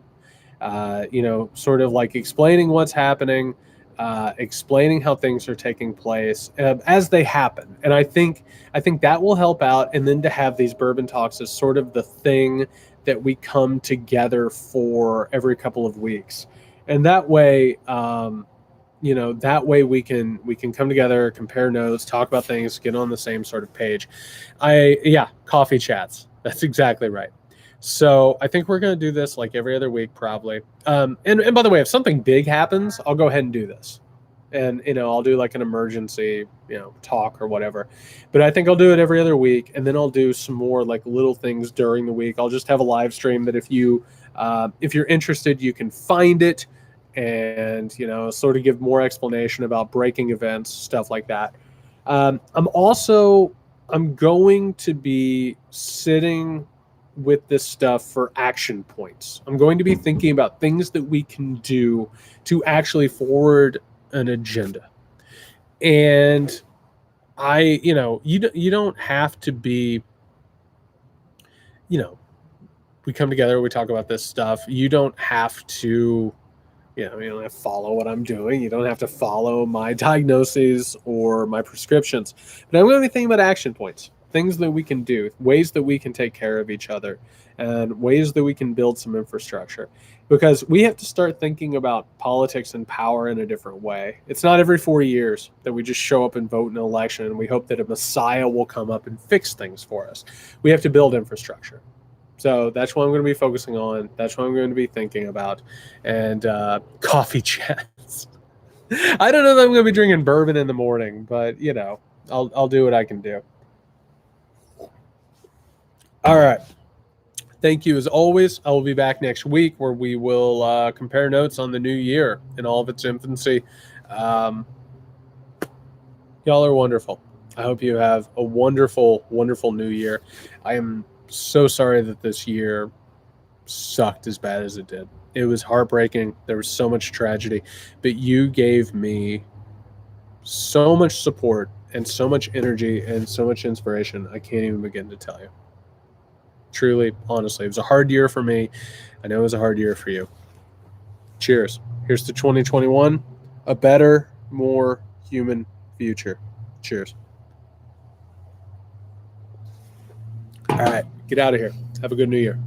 S1: Sort of like explaining what's happening, explaining how things are taking place as they happen. And I think that will help out. And then to have these Bourbon Talks as sort of the thing that we come together for every couple of weeks, and that way, that way we can come together, compare notes, talk about things, get on the same sort of page. Coffee chats. That's exactly right. So I think we're going to do this like every other week, probably. And by the way, if something big happens, I'll go ahead and do this. And, I'll do like an emergency, talk or whatever. But I think I'll do it every other week. And then I'll do some more like little things during the week. I'll just have a live stream that if you're interested, you can find it and, sort of give more explanation about breaking events, stuff like that. I'm going to be sitting with this stuff for action points. I'm going to be thinking about things that we can do to actually forward an agenda. And you don't have to be, we come together, we talk about this stuff. You don't have to, you don't have to follow what I'm doing. You don't have to follow my diagnoses or my prescriptions. But I'm going to be thinking about action points. Things that we can do, ways that we can take care of each other, and ways that we can build some infrastructure. Because we have to start thinking about politics and power in a different way. It's not every 4 years that we just show up and vote in an election and we hope that a messiah will come up and fix things for us. We have to build infrastructure. So that's what I'm going to be focusing on. That's what I'm going to be thinking about. And coffee chats. I don't know that I'm going to be drinking bourbon in the morning, but, I'll do what I can do. All right. Thank you as always. I will be back next week where we will compare notes on the new year in all of its infancy. Y'all are wonderful. I hope you have a wonderful, wonderful new year. I am so sorry that this year sucked as bad as it did. It was heartbreaking. There was so much tragedy, but you gave me so much support and so much energy and so much inspiration. I can't even begin to tell you. Truly, honestly, it was a hard year for me. I know it was a hard year for you. Cheers. Here's to 2021, a better, more human future. Cheers. All right, get out of here. Have a good new year.